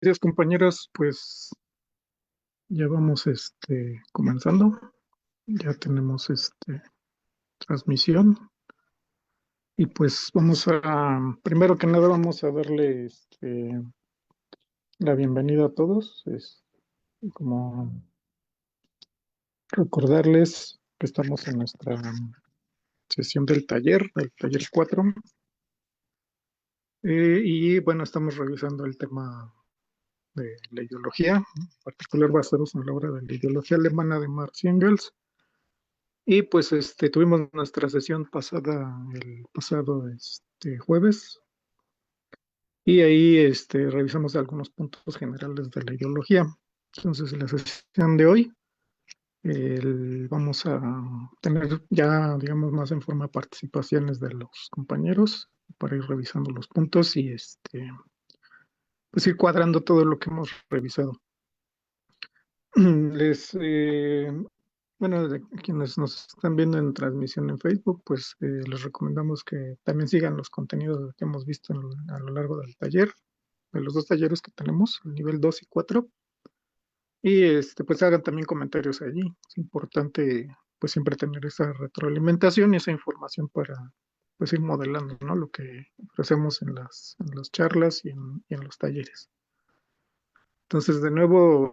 Gracias, compañeros, pues ya vamos comenzando, ya tenemos transmisión y pues primero que nada vamos a darle la bienvenida a todos, es como recordarles que estamos en nuestra sesión del taller 4, y bueno, estamos revisando el tema de la ideología, en particular basados en la obra de la ideología alemana de Marx y Engels. Y pues tuvimos nuestra sesión pasada el pasado jueves, y ahí revisamos algunos puntos generales de la ideología. Entonces, en la sesión de hoy vamos a tener ya, digamos, más en forma de participaciones de los compañeros para ir revisando los puntos y pues ir cuadrando todo lo que hemos revisado. Les, bueno, de quienes nos están viendo en transmisión en Facebook, pues les recomendamos que también sigan los contenidos que hemos visto a lo largo del taller, de los dos talleres que tenemos, el nivel 2 y 4, y pues hagan también comentarios allí. Es importante pues siempre tener esa retroalimentación y esa información para pues ir modelando, ¿no? Lo que ofrecemos en las charlas y en los talleres. Entonces, de nuevo,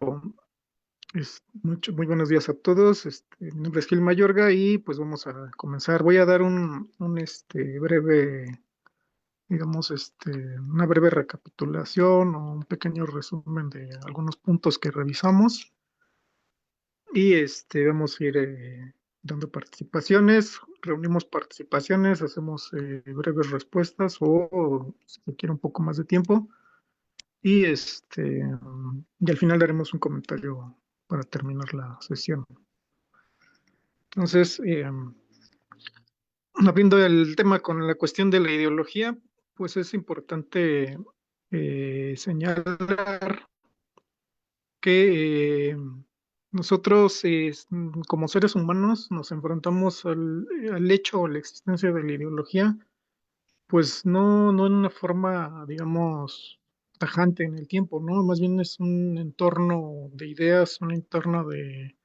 muy buenos días a todos. Mi nombre es Gil Mayorga y pues vamos a comenzar. Voy a dar un breve, digamos, una breve recapitulación o un pequeño resumen de algunos puntos que revisamos y vamos a ir dando participaciones, reunimos participaciones, hacemos breves respuestas o si se quiere un poco más de tiempo y y al final daremos un comentario para terminar la sesión. Entonces, abriendo el tema con la cuestión de la ideología, pues es importante señalar que nosotros, como seres humanos, nos enfrentamos al hecho o la existencia de la ideología, pues no en una forma, digamos, tajante en el tiempo, ¿no? Más bien es un entorno de ideas, un entorno de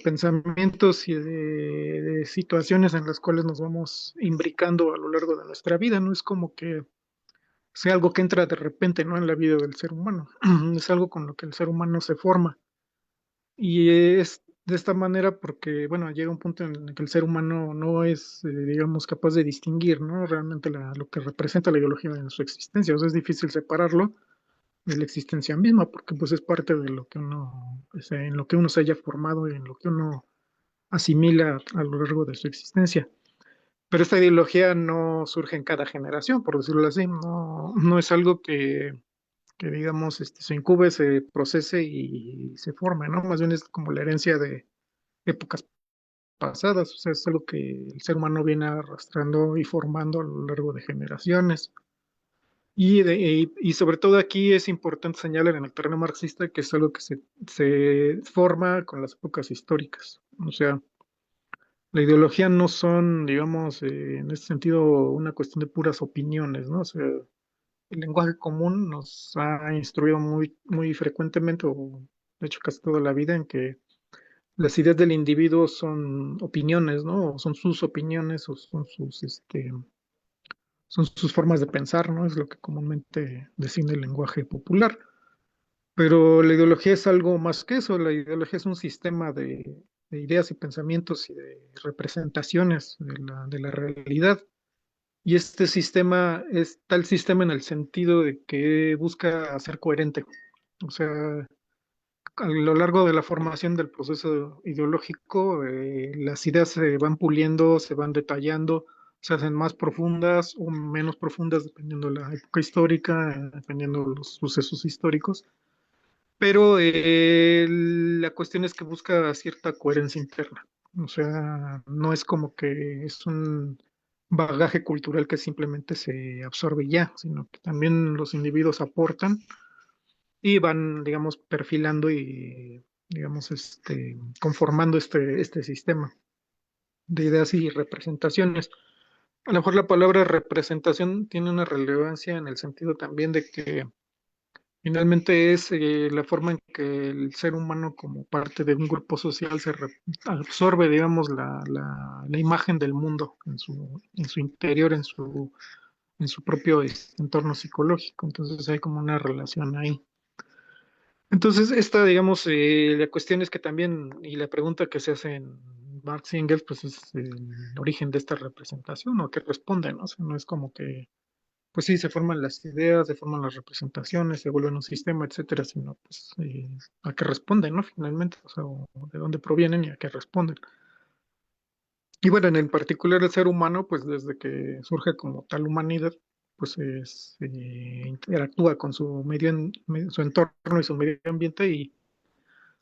pensamientos y de situaciones en las cuales nos vamos imbricando a lo largo de nuestra vida. No es como que sea algo que entra de repente, ¿no? En la vida del ser humano. Es algo con lo que el ser humano se forma. Y es de esta manera porque, bueno, llega un punto en el que el ser humano no es, digamos, capaz de distinguir, ¿no? Realmente lo que representa la ideología en su existencia. O sea, es difícil separarlo de la existencia misma, porque pues es parte de lo que uno, o sea, en lo que uno se haya formado y en lo que uno asimila a lo largo de su existencia. Pero esta ideología no surge en cada generación, por decirlo así, no es algo que digamos, se incube, se procese y se forme, ¿no? Más bien es como la herencia de épocas pasadas, o sea, es algo que el ser humano viene arrastrando y formando a lo largo de generaciones. Y sobre todo aquí es importante señalar en el terreno marxista que es algo que se forma con las épocas históricas. O sea, la ideología no son, digamos, en este sentido, una cuestión de puras opiniones, ¿no? O sea, el lenguaje común nos ha instruido muy frecuentemente, o de hecho casi toda la vida, en que las ideas del individuo son opiniones, ¿no? O son sus opiniones, o son sus formas de pensar, ¿no? Es lo que comúnmente designa el lenguaje popular. Pero la ideología es algo más que eso. La ideología es un sistema de ideas y pensamientos y de representaciones de la realidad. Y este sistema es tal sistema en el sentido de que busca ser coherente. O sea, a lo largo de la formación del proceso ideológico, las ideas se van puliendo, se van detallando, se hacen más profundas o menos profundas dependiendo de la época histórica, dependiendo de los sucesos históricos. Pero la cuestión es que busca cierta coherencia interna. O sea, no es como que es un bagaje cultural que simplemente se absorbe y ya, sino que también los individuos aportan y van, digamos, perfilando y, digamos, conformando este sistema de ideas y representaciones. A lo mejor la palabra representación tiene una relevancia en el sentido también de que Finalmente es la forma en que el ser humano como parte de un grupo social absorbe, digamos, la imagen del mundo en su interior, en su propio entorno psicológico. Entonces hay como una relación ahí. Entonces, esta, digamos, la cuestión es que también, y la pregunta que se hace en Marx y Engels, pues es el origen de esta representación, o qué responde, ¿no? O sea, no es como que, pues sí, se forman las ideas, se forman las representaciones, se vuelven un sistema, etcétera, sino pues a qué responden, ¿no? Finalmente, o sea, o de dónde provienen y a qué responden. Y bueno, en el particular el ser humano, pues desde que surge como tal humanidad, pues interactúa con su su entorno y su medio ambiente y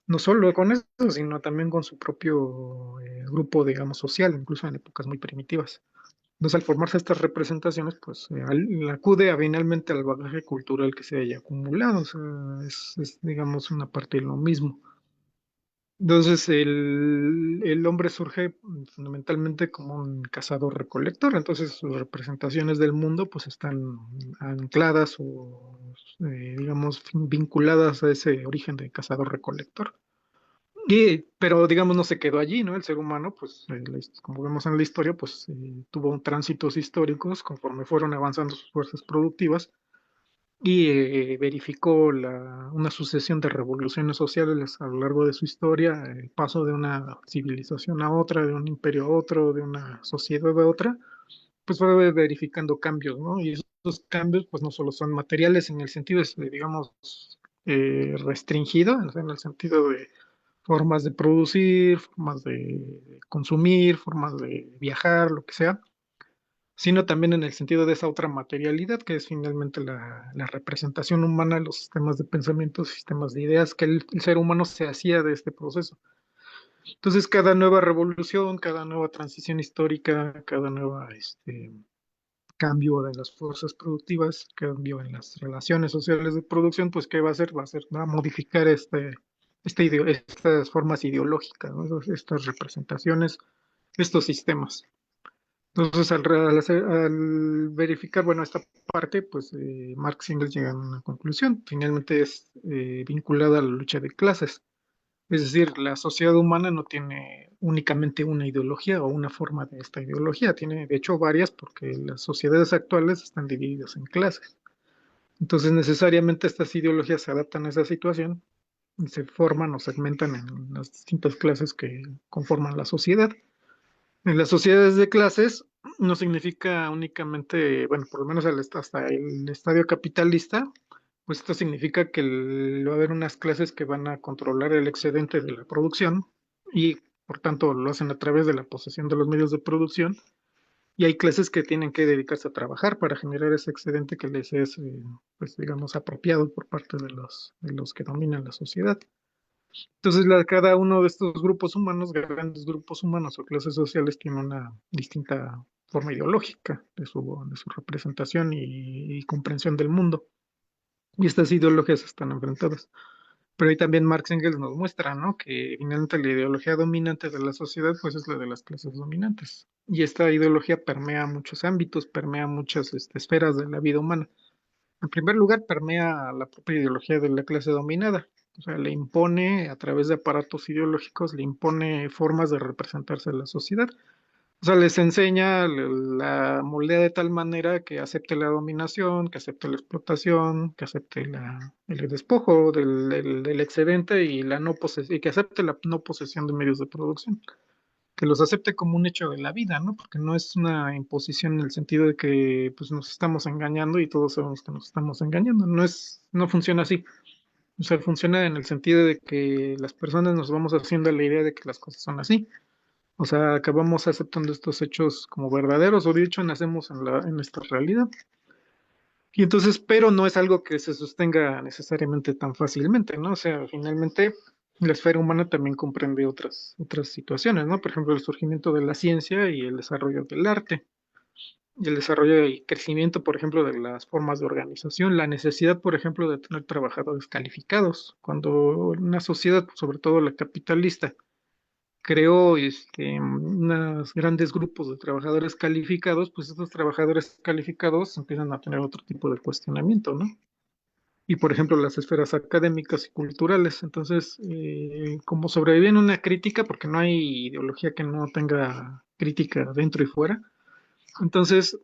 no solo con eso, sino también con su propio grupo, digamos, social, incluso en épocas muy primitivas. Entonces, al formarse estas representaciones, pues acude finalmente al bagaje cultural que se haya acumulado, o sea, digamos, una parte de lo mismo. Entonces, el hombre surge fundamentalmente como un cazador-recolector, entonces sus representaciones del mundo pues están ancladas o, digamos, vinculadas a ese origen de cazador-recolector. Pero digamos no se quedó allí, ¿no? El ser humano, pues como vemos en la historia, pues tuvo tránsitos históricos conforme fueron avanzando sus fuerzas productivas y verificó una sucesión de revoluciones sociales a lo largo de su historia, el paso de una civilización a otra, de un imperio a otro, de una sociedad a otra, pues fue verificando cambios, ¿no? Y esos cambios, pues no solo son materiales en el sentido, digamos, restringido, en el sentido de formas de producir, formas de consumir, formas de viajar, lo que sea, sino también en el sentido de esa otra materialidad que es finalmente la representación humana, los sistemas de pensamiento, sistemas de ideas que el ser humano se hacía de este proceso. Entonces, cada nueva revolución, cada nueva transición histórica, cada nueva cambio de las fuerzas productivas, cambio en las relaciones sociales de producción, pues ¿qué va a hacer? Va a modificar estas formas ideológicas, ¿no? Estas representaciones, estos sistemas. Entonces, al verificar, bueno, esta parte, pues Marx y Engels llegan a una conclusión. Finalmente es vinculada a la lucha de clases. Es decir, la sociedad humana no tiene únicamente una ideología o una forma de esta ideología, tiene de hecho varias porque las sociedades actuales están divididas en clases. Entonces, necesariamente estas ideologías se adaptan a esa situación y se forman o segmentan en las distintas clases que conforman la sociedad. En las sociedades de clases no significa únicamente, bueno, por lo menos hasta el estadio capitalista, pues esto significa que va a haber unas clases que van a controlar el excedente de la producción y por tanto lo hacen a través de la posesión de los medios de producción y hay clases que tienen que dedicarse a trabajar para generar ese excedente que les es, pues digamos, apropiado por parte de los que dominan la sociedad. Entonces, cada uno de estos grupos humanos, grandes grupos humanos o clases sociales, tiene una distinta forma ideológica de su representación y comprensión del mundo. Y estas ideologías están enfrentadas. Pero ahí también Marx y Engels nos muestran, ¿no? Que finalmente la ideología dominante de la sociedad, pues es la de las clases dominantes. Y esta ideología permea muchos ámbitos, permea muchas esferas de la vida humana. En primer lugar, permea la propia ideología de la clase dominada. O sea, le impone, a través de aparatos ideológicos, le impone formas de representarse a la sociedad. O sea, les enseña, la moldea de tal manera que acepte la dominación, que acepte la explotación, que acepte el despojo del excedente y, y que acepte la no posesión de medios de producción. Que los acepte como un hecho de la vida, ¿no? Porque no es una imposición en el sentido de que pues, nos estamos engañando y todos sabemos que nos estamos engañando. No funciona así. O sea, funciona en el sentido de que las personas nos vamos haciendo la idea de que las cosas son así. O sea, acabamos aceptando estos hechos como verdaderos, o de hecho nacemos en esta realidad. Y entonces, pero no es algo que se sostenga necesariamente tan fácilmente, ¿no? O sea, finalmente la esfera humana también comprende otras situaciones, ¿no? Por ejemplo, el surgimiento de la ciencia y el desarrollo del arte, y el desarrollo y crecimiento, por ejemplo, de las formas de organización, la necesidad, por ejemplo, de tener trabajadores calificados. Cuando una sociedad, sobre todo la capitalista, creó unos grandes grupos de trabajadores calificados, pues estos trabajadores calificados empiezan a tener otro tipo de cuestionamiento, ¿no? y, por ejemplo, las esferas académicas y culturales. Entonces, como sobrevive en una crítica, porque no hay ideología que no tenga crítica dentro y fuera, entonces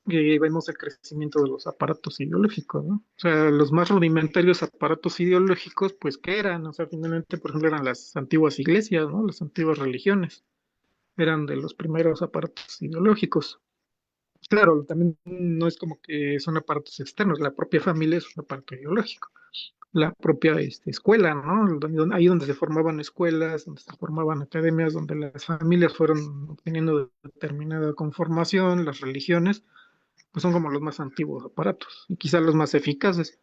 vemos el crecimiento de los aparatos ideológicos, ¿no? O sea, los más rudimentarios aparatos ideológicos, pues, ¿qué eran? O sea, finalmente, por ejemplo, eran las antiguas iglesias, ¿no? Las antiguas religiones, eran de los primeros aparatos ideológicos. Claro, también no es como que son aparatos externos, la propia familia es un aparato ideológico, la propia escuela, ¿no? Ahí donde se formaban escuelas, donde se formaban academias, donde las familias fueron obteniendo determinada conformación, las religiones, pues son como los más antiguos aparatos y quizá los más eficaces.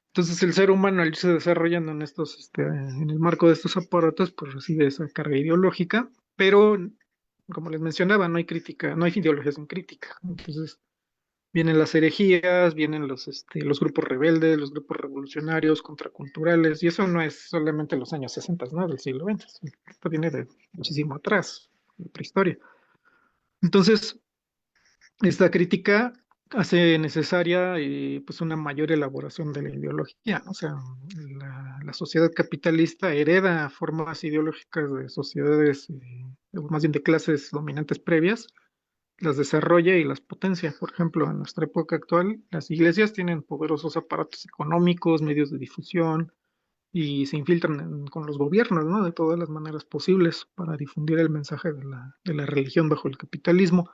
Entonces el ser humano al irse desarrollando en en el marco de estos aparatos, pues recibe esa carga ideológica, pero como les mencionaba, no hay crítica, no hay ideología sin crítica. Entonces vienen las herejías, vienen los grupos rebeldes, los grupos revolucionarios, contraculturales, y eso no es solamente los años 60, ¿no? Del siglo XX, esto viene de muchísimo atrás, de prehistoria. Entonces, esta crítica hace necesaria pues una mayor elaboración de la ideología, ¿no? O sea, la sociedad capitalista hereda formas ideológicas de sociedades, más bien de clases dominantes previas, las desarrolla y las potencia. Por ejemplo, en nuestra época actual, las iglesias tienen poderosos aparatos económicos, medios de difusión y se infiltran con los gobiernos, ¿no? De todas las maneras posibles para difundir el mensaje de la religión bajo el capitalismo.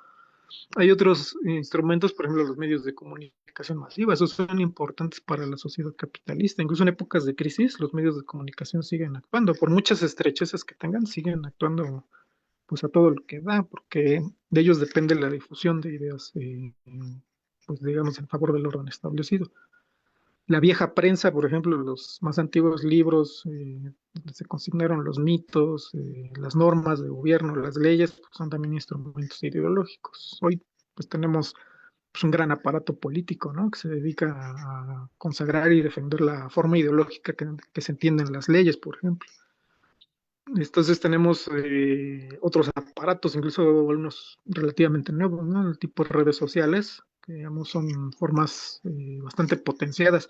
Hay otros instrumentos, por ejemplo, los medios de comunicación masiva, esos son importantes para la sociedad capitalista. Incluso en épocas de crisis, los medios de comunicación siguen actuando, por muchas estrechezas que tengan, siguen actuando pues a todo lo que da, porque de ellos depende la difusión de ideas, pues digamos, en favor del orden establecido. La vieja prensa, por ejemplo, los más antiguos libros donde se consignaron los mitos, las normas de gobierno, las leyes, pues, son también instrumentos ideológicos. Hoy pues tenemos pues, un gran aparato político, ¿no? Que se dedica a consagrar y defender la forma ideológica que se entienden las leyes, por ejemplo. Entonces tenemos otros aparatos, incluso algunos relativamente nuevos, ¿no? El tipo de redes sociales, que digamos son formas bastante potenciadas.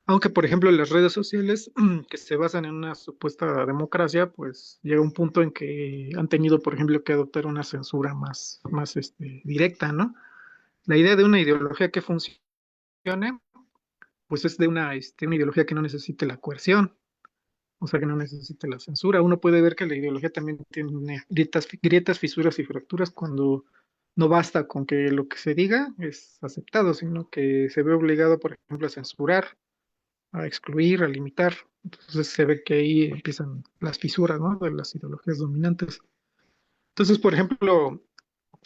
Aunque, por ejemplo, las redes sociales que se basan en una supuesta democracia, pues llega un punto en que han tenido, por ejemplo, que adoptar una censura más directa, ¿no? La idea de una ideología que funcione, pues es de una ideología que no necesite la coerción, o sea, que no necesite la censura. Uno puede ver que la ideología también tiene grietas, fisuras y fracturas cuando no basta con que lo que se diga es aceptado, sino que se ve obligado, por ejemplo, a censurar, a excluir, a limitar. Entonces se ve que ahí empiezan las fisuras, ¿no? De las ideologías dominantes. Entonces, por ejemplo,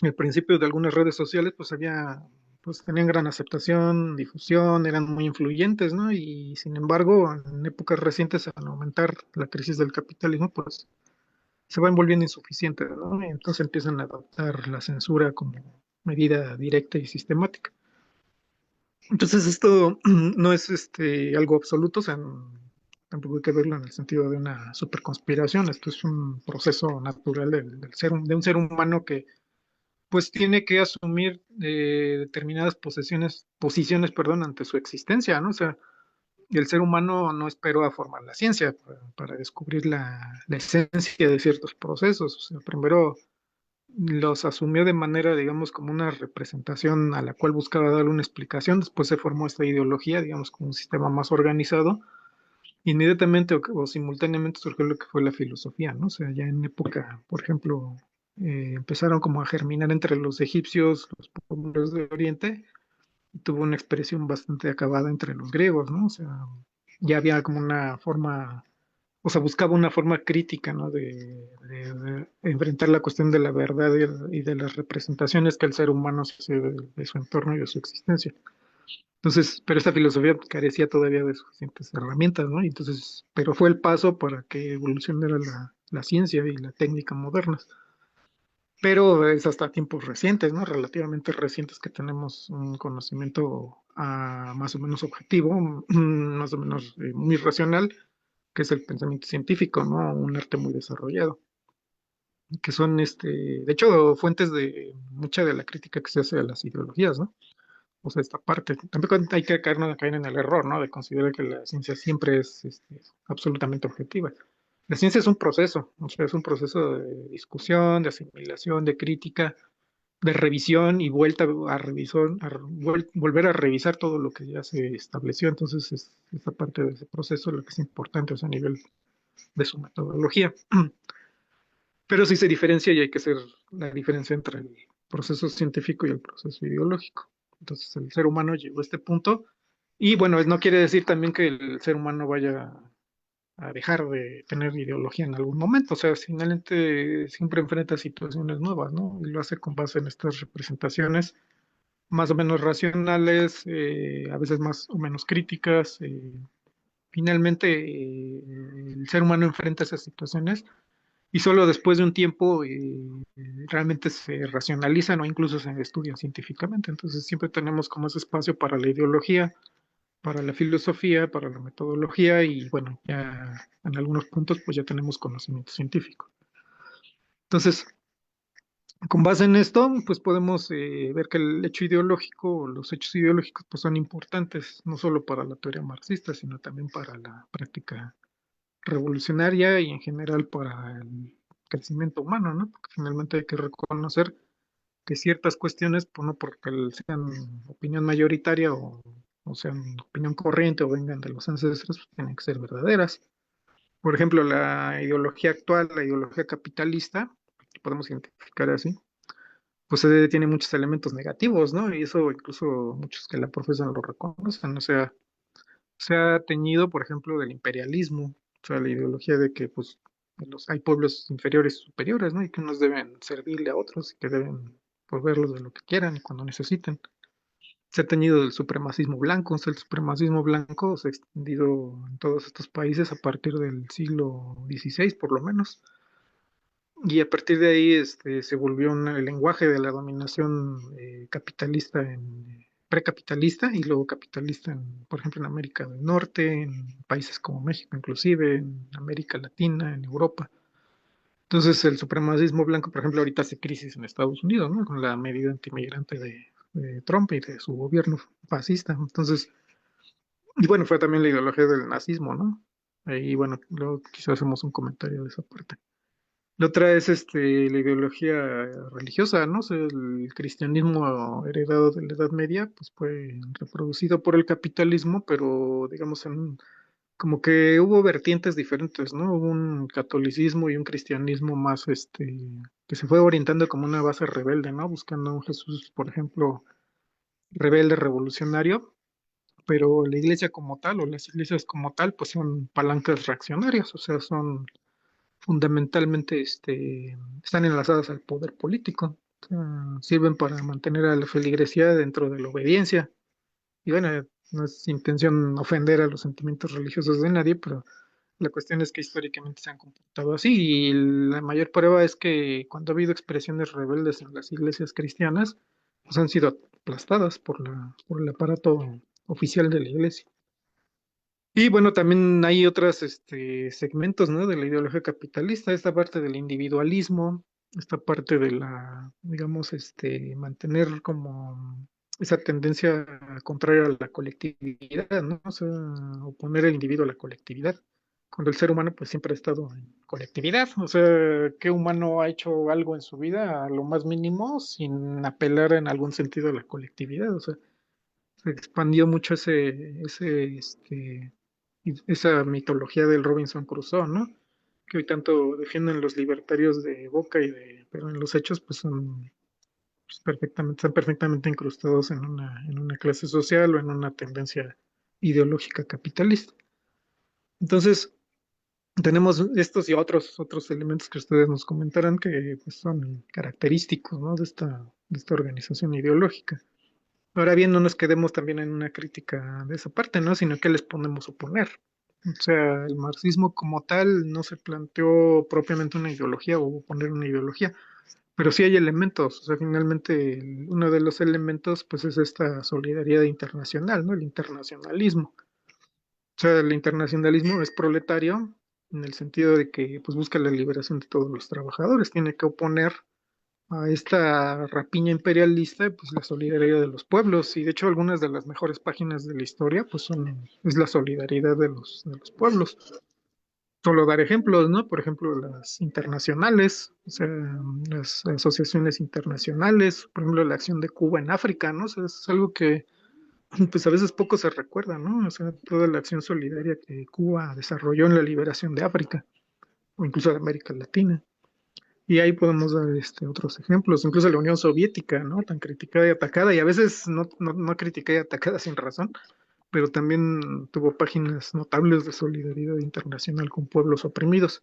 al principio de algunas redes sociales, pues tenían gran aceptación, difusión, eran muy influyentes, ¿no? Y sin embargo, en épocas recientes, al aumentar la crisis del capitalismo, pues se van volviendo insuficientes, ¿no? Y entonces empiezan a adoptar la censura como medida directa y sistemática. Entonces esto no es algo absoluto, o sea, tampoco hay que verlo en el sentido de una superconspiración, esto es un proceso natural de un ser humano que pues tiene que asumir determinadas posiciones, perdón, ante su existencia, ¿no? O sea, el ser humano no esperó a formar la ciencia para descubrir la esencia de ciertos procesos. O sea, primero los asumió de manera, digamos, como una representación a la cual buscaba darle una explicación. Después se formó esta ideología, digamos, como un sistema más organizado. Inmediatamente o simultáneamente surgió lo que fue la filosofía, ¿no? O sea, ya en época, por ejemplo, empezaron como a germinar entre los egipcios, los pueblos de Oriente, y tuvo una expresión bastante acabada entre los griegos, ¿no? O sea, ya había como una forma, o sea, buscaba una forma crítica, ¿no? De enfrentar la cuestión de la verdad y de las representaciones que el ser humano se hace de su entorno y de su existencia. Entonces, pero esta filosofía carecía todavía de suficientes herramientas, ¿no? Y entonces, pero fue el paso para que evolucionara la ciencia y la técnica modernas. Pero es hasta tiempos recientes, ¿no? Relativamente recientes que tenemos un conocimiento más o menos objetivo, más o menos muy racional, que es el pensamiento científico, ¿no? Un arte muy desarrollado, que son, de hecho, fuentes de mucha de la crítica que se hace a las ideologías, ¿no? o sea, esta parte. Tampoco hay que caer en el error, ¿no? De considerar que la ciencia siempre es absolutamente objetiva. La ciencia es un proceso, o sea, es un proceso de discusión, de asimilación, de crítica, de revisión y vuelta a revisor, volver a revisar todo lo que ya se estableció. Entonces, es esta parte de ese proceso lo que es importante, o sea, a nivel de su metodología. Pero sí se diferencia y hay que hacer la diferencia entre el proceso científico y el proceso ideológico. Entonces, el ser humano llegó a este punto y bueno, no quiere decir también que el ser humano vaya a dejar de tener ideología en algún momento. O sea, finalmente siempre enfrenta situaciones nuevas, ¿no? Y lo hace con base en estas representaciones más o menos racionales, a veces más o menos críticas. Finalmente, el ser humano enfrenta esas situaciones y solo después de un tiempo realmente se racionalizan o incluso se estudian científicamente. Entonces siempre tenemos como ese espacio para la ideología, para la filosofía, para la metodología y bueno, ya en algunos puntos pues ya tenemos conocimiento científico. Entonces, con base en esto, pues podemos ver que el hecho ideológico, los hechos ideológicos pues son importantes, no solo para la teoría marxista, sino también para la práctica revolucionaria y en general para el crecimiento humano, ¿no? Porque finalmente hay que reconocer que ciertas cuestiones, pues no porque sean opinión mayoritaria o sean opinión corriente o vengan de los ancestros, pues tienen que ser verdaderas. Por ejemplo, la ideología actual, la ideología capitalista, que podemos identificar así, pues tiene muchos elementos negativos, ¿no? Y eso incluso muchos que la profesan lo reconocen, o sea, se ha teñido, por ejemplo, del imperialismo, o sea, la ideología de que pues hay pueblos inferiores y superiores, ¿no? Y que unos deben servirle a otros y que deben proveerlos de lo que quieran y cuando necesiten. Se ha teñido del supremacismo blanco, o sea, el supremacismo blanco se ha extendido en todos estos países a partir del siglo XVI, por lo menos. Y a partir de ahí se volvió el lenguaje de la dominación capitalista precapitalista y luego capitalista, por ejemplo, en América del Norte, en países como México, inclusive en América Latina, en Europa. Entonces, el supremacismo blanco, por ejemplo, ahorita hace crisis en Estados Unidos, ¿no? Con la medida antimigrante de Trump y de su gobierno fascista. Entonces, y bueno, fue también la ideología del nazismo, ¿no? Y bueno, luego quizás hacemos un comentario de esa parte. La otra es la ideología religiosa, ¿no? O sea, el cristianismo heredado de la Edad Media, pues fue reproducido por el capitalismo, pero digamos como que hubo vertientes diferentes, ¿no? Hubo un catolicismo y un cristianismo más, que se fue orientando como una base rebelde, ¿no? Buscando un Jesús, por ejemplo, rebelde revolucionario, pero la iglesia como tal, o las iglesias como tal, pues son palancas reaccionarias, o sea, son fundamentalmente están enlazadas al poder político. O sea, sirven para mantener a la feligresía dentro de la obediencia. Y bueno, no es intención ofender a los sentimientos religiosos de nadie, pero la cuestión es que históricamente se han comportado así. Y la mayor prueba es que cuando ha habido expresiones rebeldes en las iglesias cristianas, pues han sido aplastadas por el aparato oficial de la iglesia. Y bueno, también hay otros segmentos, ¿no? De la ideología capitalista, esta parte del individualismo, esta parte de digamos, mantener como esa tendencia contraria a la colectividad, ¿no? O sea, oponer el individuo a la colectividad, cuando el ser humano pues siempre ha estado en colectividad, o sea, ¿qué humano ha hecho algo en su vida a lo más mínimo sin apelar en algún sentido a la colectividad? O sea, se expandió mucho esa mitología del Robinson Crusoe, ¿no? Que hoy tanto defienden los libertarios de Boca pero en los hechos pues son pues, están perfectamente incrustados en una clase social o en una tendencia ideológica capitalista. Entonces, tenemos estos y otros elementos que ustedes nos comentarán que pues, son característicos, ¿no? De esta organización ideológica. Ahora bien, no nos quedemos también en una crítica de esa parte, ¿no? Sino que les ponemos a oponer. O sea, el marxismo como tal no se planteó propiamente una ideología o poner una ideología, pero sí hay elementos. O sea, finalmente uno de los elementos pues es esta solidaridad internacional, ¿no? El internacionalismo. O sea, el internacionalismo es proletario en el sentido de que pues busca la liberación de todos los trabajadores, tiene que oponer a esta rapiña imperialista, pues la solidaridad de los pueblos. Y de hecho algunas de las mejores páginas de la historia, pues es la solidaridad de los pueblos. Solo dar ejemplos, ¿no? Por ejemplo, las internacionales, o sea, las asociaciones internacionales, por ejemplo, la acción de Cuba en África, ¿no? O sea, es algo que pues a veces poco se recuerda, ¿no? O sea, toda la acción solidaria que Cuba desarrolló en la liberación de África o incluso de América Latina. Y ahí podemos dar otros ejemplos, incluso la Unión Soviética, ¿no? Tan criticada y atacada, y a veces no criticada y atacada sin razón, pero también tuvo páginas notables de solidaridad internacional con pueblos oprimidos.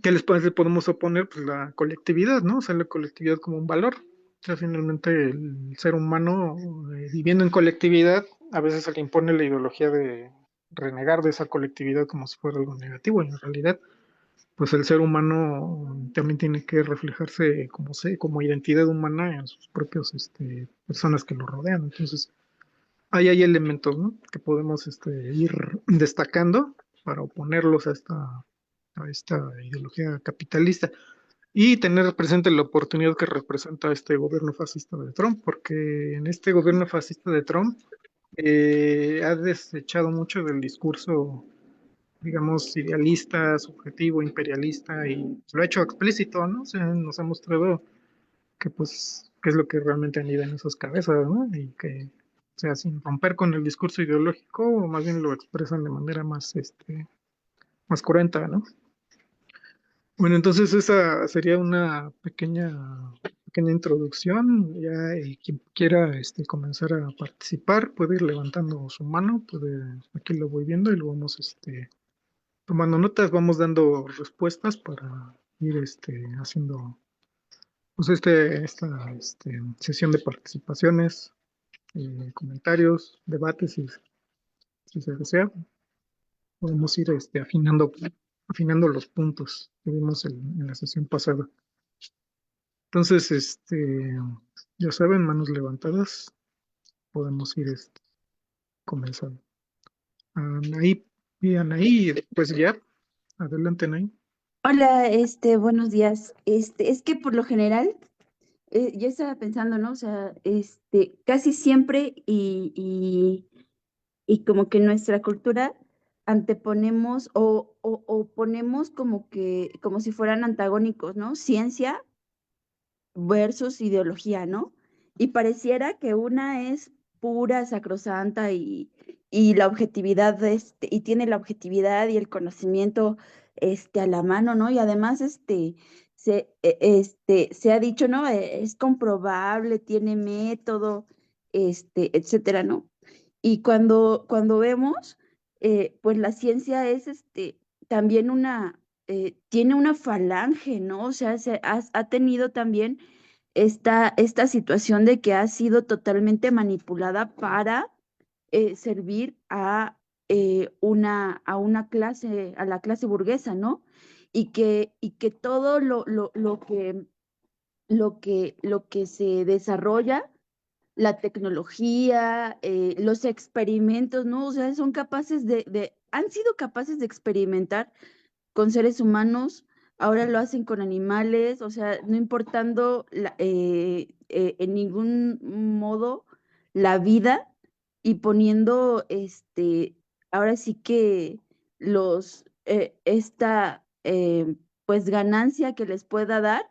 ¿Qué podemos oponer? Pues la colectividad, ¿no? O sea, la colectividad como un valor. O sea, finalmente el ser humano viviendo en colectividad, a veces se le impone la ideología de renegar de esa colectividad como si fuera algo negativo, y en realidad pues el ser humano también tiene que reflejarse como identidad humana en sus propios personas que lo rodean. Entonces, ahí hay elementos, ¿no? Que podemos ir destacando para oponerlos a esta ideología capitalista y tener presente la oportunidad que representa este gobierno fascista de Trump, porque en este gobierno fascista de Trump ha desechado mucho del discurso, digamos, idealista, subjetivo, imperialista, y lo ha hecho explícito, ¿no? O sea, nos ha mostrado que, pues, qué es lo que realmente anida en esas cabezas, ¿no? Y que, o sea, sin romper con el discurso ideológico, más bien lo expresan de manera más cruenta, ¿no? Bueno, entonces esa sería una pequeña introducción. Ya quien quiera comenzar a participar puede ir levantando su mano, aquí lo voy viendo y lo vamos tomando notas, vamos dando respuestas para ir haciendo pues esta sesión de participaciones, comentarios, debates, si se desea, podemos ir afinando los puntos que vimos en la sesión pasada. Entonces, ya saben, manos levantadas, podemos ir comenzando. Anaí, y Anaí, pues ya, adelante, Anaí. Hola, buenos días. Es que por lo general, yo estaba pensando, ¿no? O sea, casi siempre y como que en nuestra cultura anteponemos o ponemos como que, como si fueran antagónicos, ¿no? Ciencia versus ideología, ¿no? Y pareciera que una es pura, sacrosanta y la objetividad, y tiene la objetividad y el conocimiento, a la mano, ¿no? Y además, se ha dicho, ¿no? Es comprobable, tiene método, etcétera, ¿no? Y cuando vemos, pues la ciencia es, también tiene una falange, ¿no? O sea, ha tenido también esta situación de que ha sido totalmente manipulada para servir a la clase burguesa, ¿no? Y que todo lo que se desarrolla, la tecnología, los experimentos, ¿no? O sea, han sido capaces de experimentar con seres humanos, ahora lo hacen con animales, o sea, no importando en ningún modo la vida y poniendo, ahora sí que esta, pues ganancia que les pueda dar,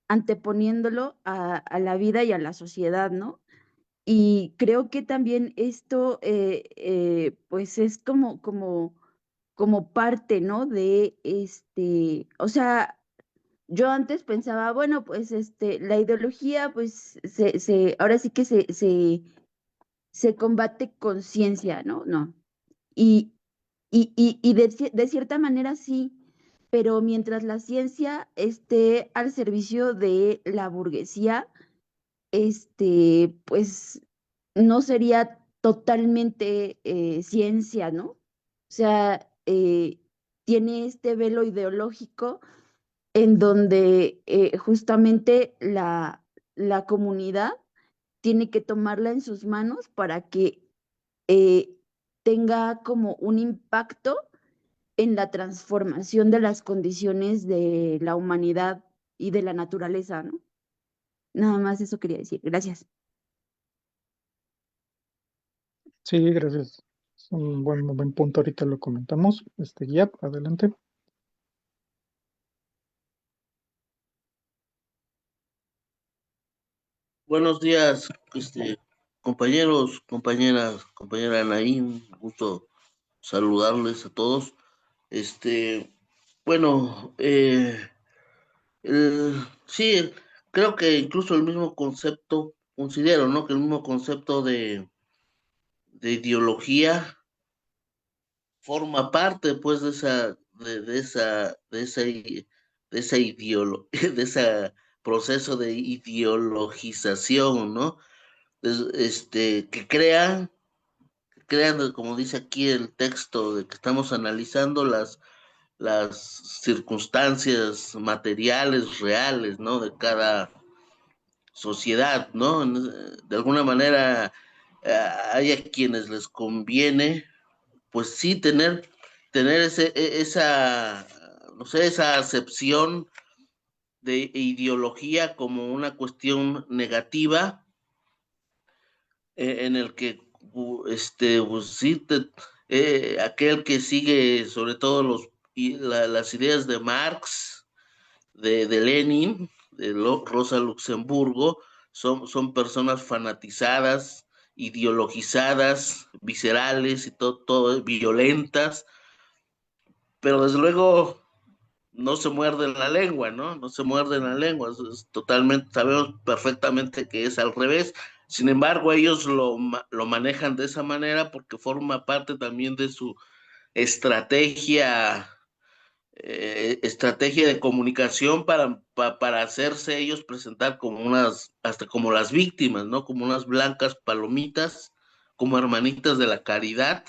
anteponiéndolo a la vida y a la sociedad, ¿no? Y creo que también esto, pues es como parte, ¿no? O sea, yo antes pensaba, bueno, pues la ideología, pues ahora sí que se combate con ciencia, ¿no? No. Y, y de cierta manera sí, pero mientras la ciencia esté al servicio de la burguesía, pues no sería totalmente ciencia, ¿no? O sea, tiene este velo ideológico en donde justamente la comunidad tiene que tomarla en sus manos para que eh, tenga como un impacto en la transformación de las condiciones de la humanidad y de la naturaleza, ¿no? Nada más eso quería decir. Gracias. Sí, gracias. Es un buen punto, ahorita lo comentamos. Ya, adelante. Buenos días, compañeros, compañeras, compañera Anaí, un gusto saludarles a todos. Este, bueno, sí, creo que incluso el mismo concepto, considero, ¿no? Que el mismo concepto de ideología forma parte, pues, de esa de ese proceso de ideologización, ¿no? Que crean, como dice aquí el texto de que estamos analizando, las circunstancias materiales reales, ¿no? De cada sociedad, ¿no? De alguna manera, hay a quienes les conviene, pues sí, tener esa, no sé, esa acepción de ideología como una cuestión negativa, en el que pues sí, aquel que sigue sobre todo las ideas de Marx, de Lenin, Rosa Luxemburgo, son personas fanatizadas, ideologizadas, viscerales y todo, violentas, pero desde luego no se muerden la lengua, ¿no? No se muerden la lengua, es totalmente, sabemos perfectamente que es al revés. Sin embargo, ellos lo manejan de esa manera porque forma parte también de su estrategia, estrategia de comunicación para hacerse ellos presentar como hasta como las víctimas, ¿no? Como unas blancas palomitas, como hermanitas de la caridad.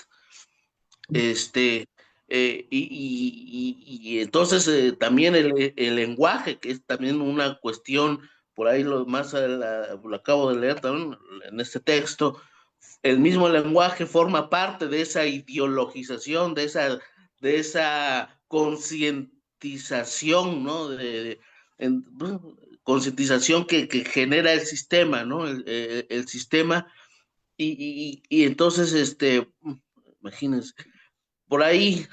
Este, y entonces, también el lenguaje, que es también una cuestión, por ahí lo acabo de leer también en este texto, el mismo lenguaje forma parte de esa ideologización, de esa concientización, ¿no? Bueno, concientización que genera el sistema, ¿no? El sistema, y entonces, imagínense, por ahí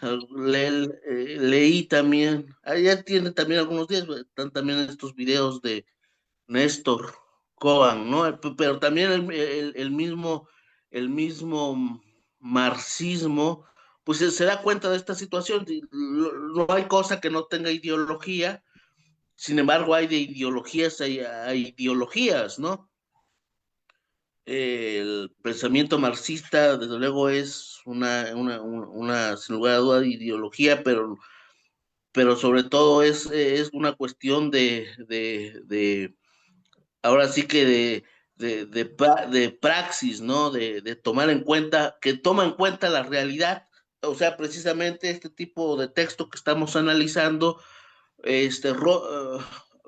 leí también, ya tiene también algunos días, están también estos videos de Néstor Cohen, ¿no? Pero también el mismo marxismo, pues se da cuenta de esta situación. No hay cosa que no tenga ideología, sin embargo hay de ideologías, hay ideologías, ¿no? El pensamiento marxista, desde luego, es sin lugar a duda, ideología, pero sobre todo es una cuestión ahora sí que de praxis, ¿no? De tomar en cuenta, que toma en cuenta la realidad. O sea, precisamente este tipo de texto que estamos analizando,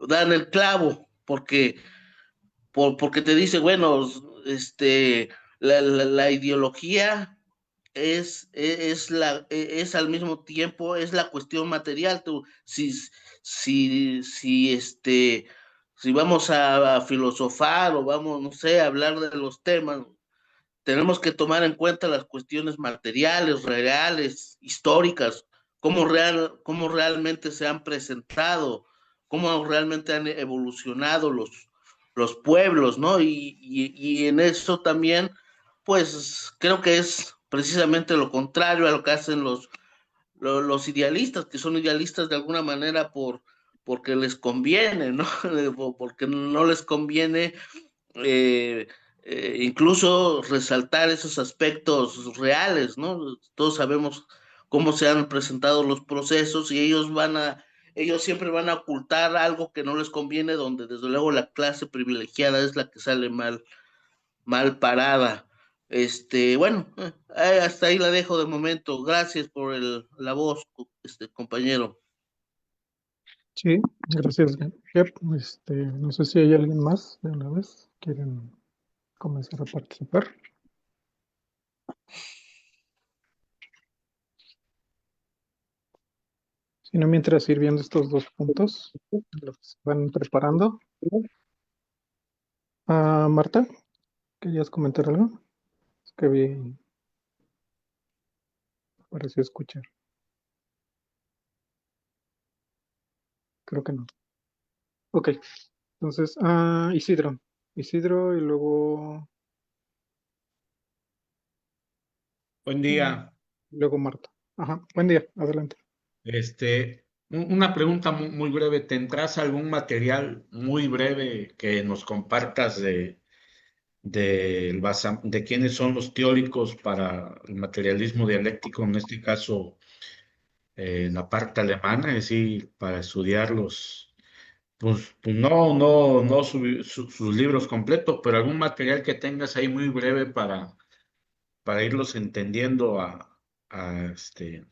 dan el clavo, porque te dice, bueno, la ideología es al mismo tiempo, es la cuestión material. Si vamos a filosofar o vamos, no sé, a hablar de los temas, tenemos que tomar en cuenta las cuestiones materiales, reales, históricas, cómo realmente se han presentado, cómo realmente han evolucionado los pueblos, ¿no? Y en eso también, pues creo que es precisamente lo contrario a lo que hacen los idealistas, que son idealistas de alguna manera porque les conviene, ¿no? Porque no les conviene, eh, incluso resaltar esos aspectos reales, ¿no? Todos sabemos cómo se han presentado los procesos, y ellos siempre van a ocultar algo que no les conviene, donde desde luego la clase privilegiada es la que sale mal parada. Bueno, hasta ahí la dejo de momento. Gracias por la voz, compañero. Sí, gracias, Ger. No sé si hay alguien más de una vez quieren comenzar a participar. Si no, mientras ir viendo estos dos puntos, los que se van preparando. Marta, ¿querías comentar algo? Es que vi, pareció escuchar. Creo que no. Ok, entonces, Isidro. Isidro y luego, Buen mm, día. luego Marta. Ajá, buen día, adelante. Una pregunta muy breve. ¿Tendrás algún material muy breve que nos compartas de quiénes son los teóricos para el materialismo dialéctico, en este caso en la parte alemana, es decir, para estudiarlos? Pues no sus libros completos, pero algún material que tengas ahí muy breve para irlos entendiendo a, este,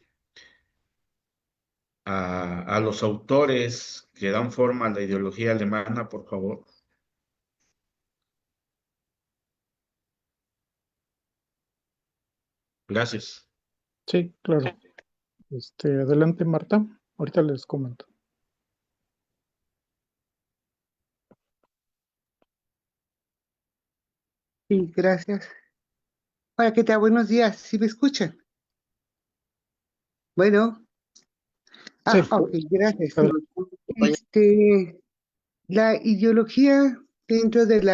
a los autores que dan forma a la ideología alemana, por favor. Gracias. Sí, claro. Adelante, Marta. Ahorita les comento. Sí, gracias. Hola, ¿qué tal? Buenos días. ¿Sí me escuchan? Bueno, Sí, ok, gracias. Sí. adelante. Este, la ideología dentro del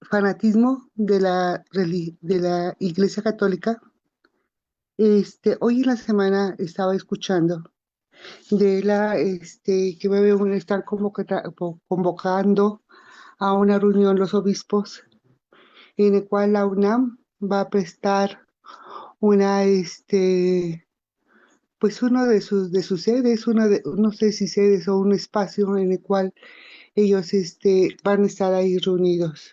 fanatismo de la Iglesia Católica, hoy en la semana estaba escuchando que están convocando a una reunión los obispos en el cual la UNAM va a prestar una, pues uno de sus sedes, no sé si sedes o un espacio en el cual ellos, van a estar ahí reunidos.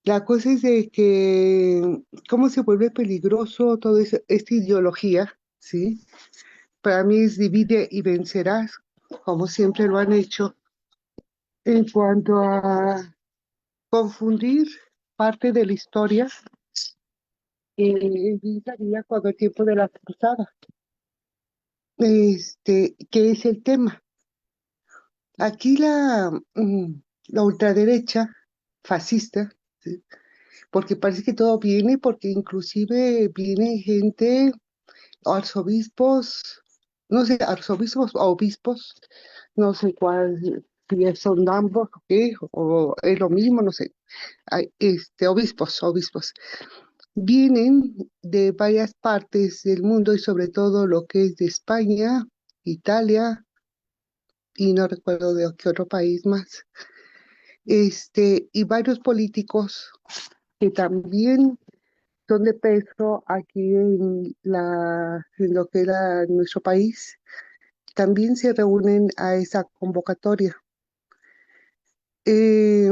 La cosa es de que cómo se vuelve peligroso toda esta ideología, ¿sí? Para mí es divide y vencerás, como siempre lo han hecho, en cuanto a confundir parte de la historia, cuando el tiempo de la cruzada. ¿Qué es el tema? Aquí la ultraderecha fascista, ¿sí? Porque parece que todo viene, porque inclusive viene gente, arzobispos, no sé, arzobispos o obispos, no sé cuál, si son ambos o qué, o es lo mismo, no sé. Obispos. Vienen de varias partes del mundo y sobre todo lo que es de España, Italia, y no recuerdo de qué otro país más. Y varios políticos que también son de peso aquí en lo que era nuestro país, también se reúnen a esa convocatoria. Eh,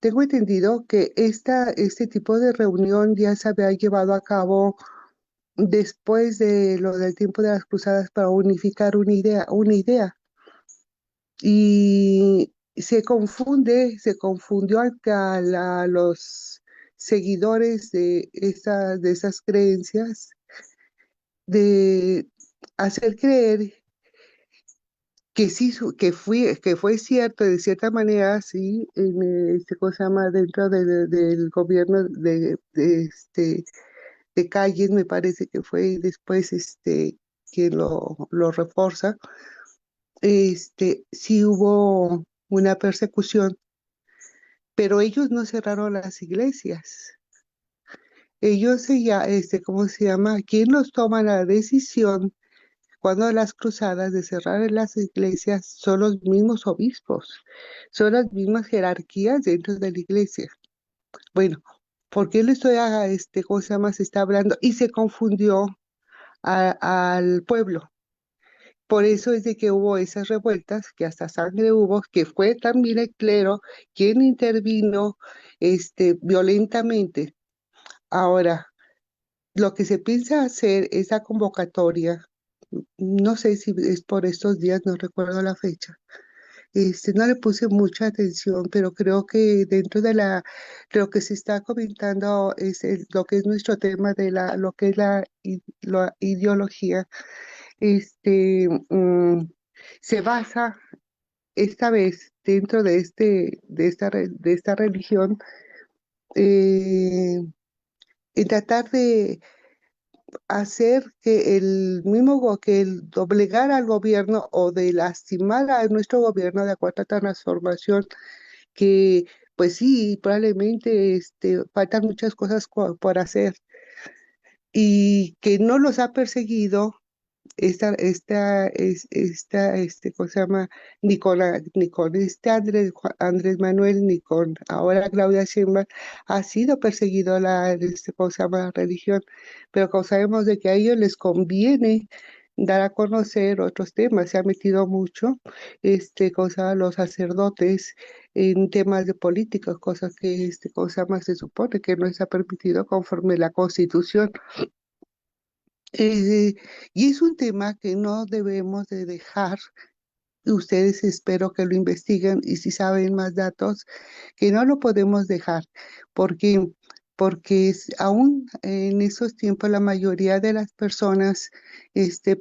Tengo entendido que este tipo de reunión ya se había llevado a cabo después de lo del tiempo de las cruzadas para unificar una idea. Y se confundió a los seguidores de esas creencias de hacer creer que sí, que fue cierto de cierta manera, sí, ¿cómo se llama? Dentro del gobierno de Calles, me parece que fue y después que lo refuerza, sí hubo una persecución, pero ellos no cerraron las iglesias. Ellos, ¿cómo se llama? ¿Quién los toma la decisión cuando las cruzadas de cerrar las iglesias son los mismos obispos, son las mismas jerarquías dentro de la iglesia? Bueno, ¿por qué le estoy cómo se llama? Se está hablando y se confundió al pueblo. Por eso es de que hubo esas revueltas, que hasta sangre hubo, que fue también el clero quien intervino violentamente. Ahora, lo que se piensa hacer, esa convocatoria, no sé si es por estos días, no recuerdo la fecha, no le puse mucha atención, pero creo que dentro de lo que se está comentando es lo que es nuestro tema de lo que es la ideología, se basa esta vez dentro de esta religión, eh, en tratar de hacer que que el doblegar al gobierno o de lastimar a nuestro gobierno de acuerdo a esta transformación que pues sí, probablemente faltan muchas cosas por hacer y que no los ha perseguido ¿cómo se llama? Ni con Andrés Manuel, ni con ahora Claudia Sheinbaum, ha sido perseguido ¿cómo se llama? La religión, pero como sabemos de que a ellos les conviene dar a conocer otros temas, se ha metido mucho, ¿cómo se llama? Los sacerdotes en temas de política, cosas que, ¿cómo se llama? Se supone que no está permitido conforme la Constitución. Eh, y es un tema que no debemos de dejar. Ustedes espero que lo investiguen y si saben más datos, que no lo podemos dejar, porque, porque aún en esos tiempos la mayoría de las personas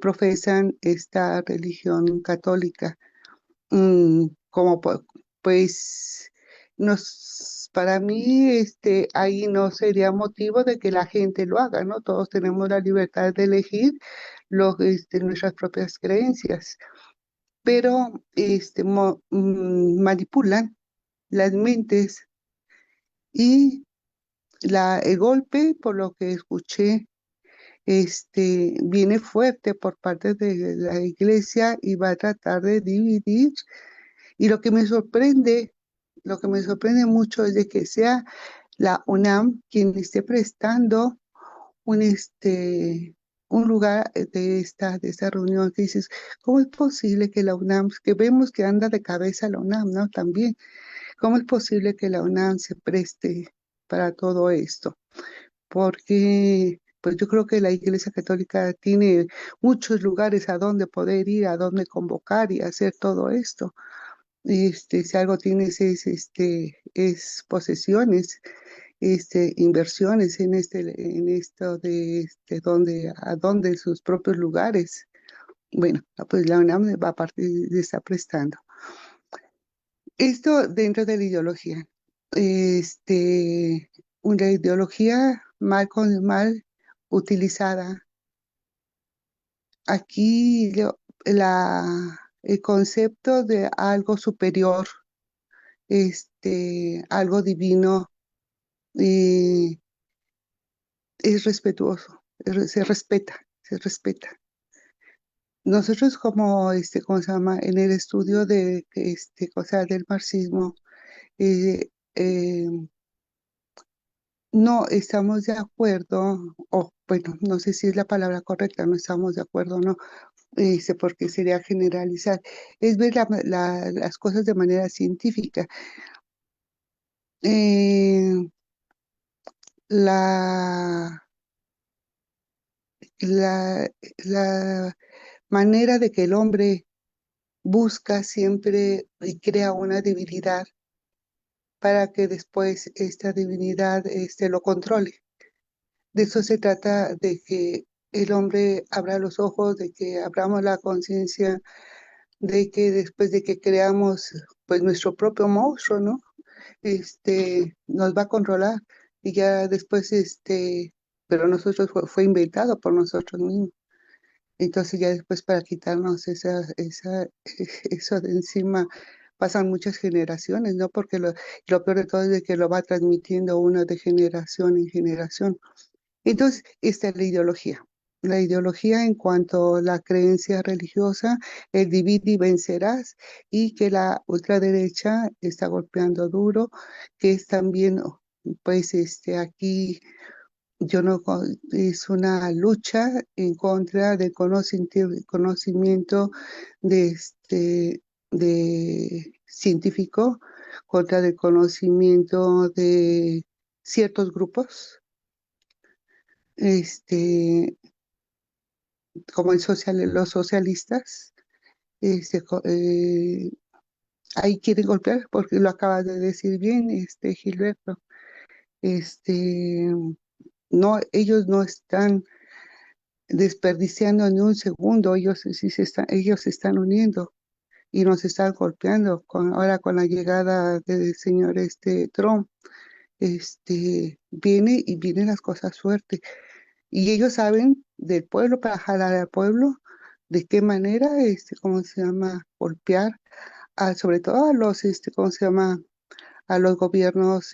profesan esta religión católica. Como pues para mí ahí no sería motivo de que la gente lo haga, ¿no? Todos tenemos la libertad de elegir nuestras propias creencias, pero manipulan las mentes y el golpe, por lo que escuché, viene fuerte por parte de la iglesia y va a tratar de dividir. Y lo que me sorprende mucho es de que sea la UNAM quien esté prestando un, un lugar de esta reunión que dices, ¿cómo es posible que la UNAM, que vemos que anda de cabeza la UNAM, ¿no? También, ¿cómo es posible que la UNAM se preste para todo esto? Porque pues yo creo que la Iglesia Católica tiene muchos lugares a donde poder ir, a donde convocar y hacer todo esto. Si algo tienes es posesiones, inversiones en esto de a dónde sus propios lugares. Bueno, pues la UNAM va a partir de estar prestando. Esto dentro de la ideología. Una ideología mal utilizada. Aquí el concepto de algo superior, algo divino, eh, es respetuoso, se respeta. Nosotros como, ¿cómo se llama? En el estudio de, cosa del marxismo, eh, eh, no estamos de acuerdo, o bueno, no sé si es la palabra correcta, no estamos de acuerdo, no, porque sería generalizar, es ver las cosas de manera científica. Eh, la, la, la manera de que el hombre busca siempre y crea una divinidad para que después esta divinidad lo controle. De eso se trata, de que el hombre abra los ojos, de que abramos la conciencia, de que después de que creamos pues nuestro propio monstruo, ¿no? Nos va a controlar y ya después pero nosotros fue inventado por nosotros mismos. Entonces ya después para quitarnos eso de encima pasan muchas generaciones, ¿no? Porque lo peor de todo es de que lo va transmitiendo uno de generación en generación. Entonces, esta es la ideología. La ideología en cuanto a la creencia religiosa, el divide y vencerás, y que la ultraderecha está golpeando duro, que es también, pues, aquí yo no, es una lucha en contra del conocimiento de de científico, contra el conocimiento de ciertos grupos, este, como los socialistas, este, co- eh, ahí quieren golpear, porque lo acabas de decir bien, Gilberto. Este, no, ellos no están desperdiciando ni un segundo, ellos se están uniendo y nos están golpeando ahora con la llegada del señor Trump. Vienen las cosas fuertes. Y ellos saben del pueblo para jalar al pueblo, de qué manera, ¿cómo se llama? Golpear sobre todo a los, ¿cómo se llama? A los gobiernos,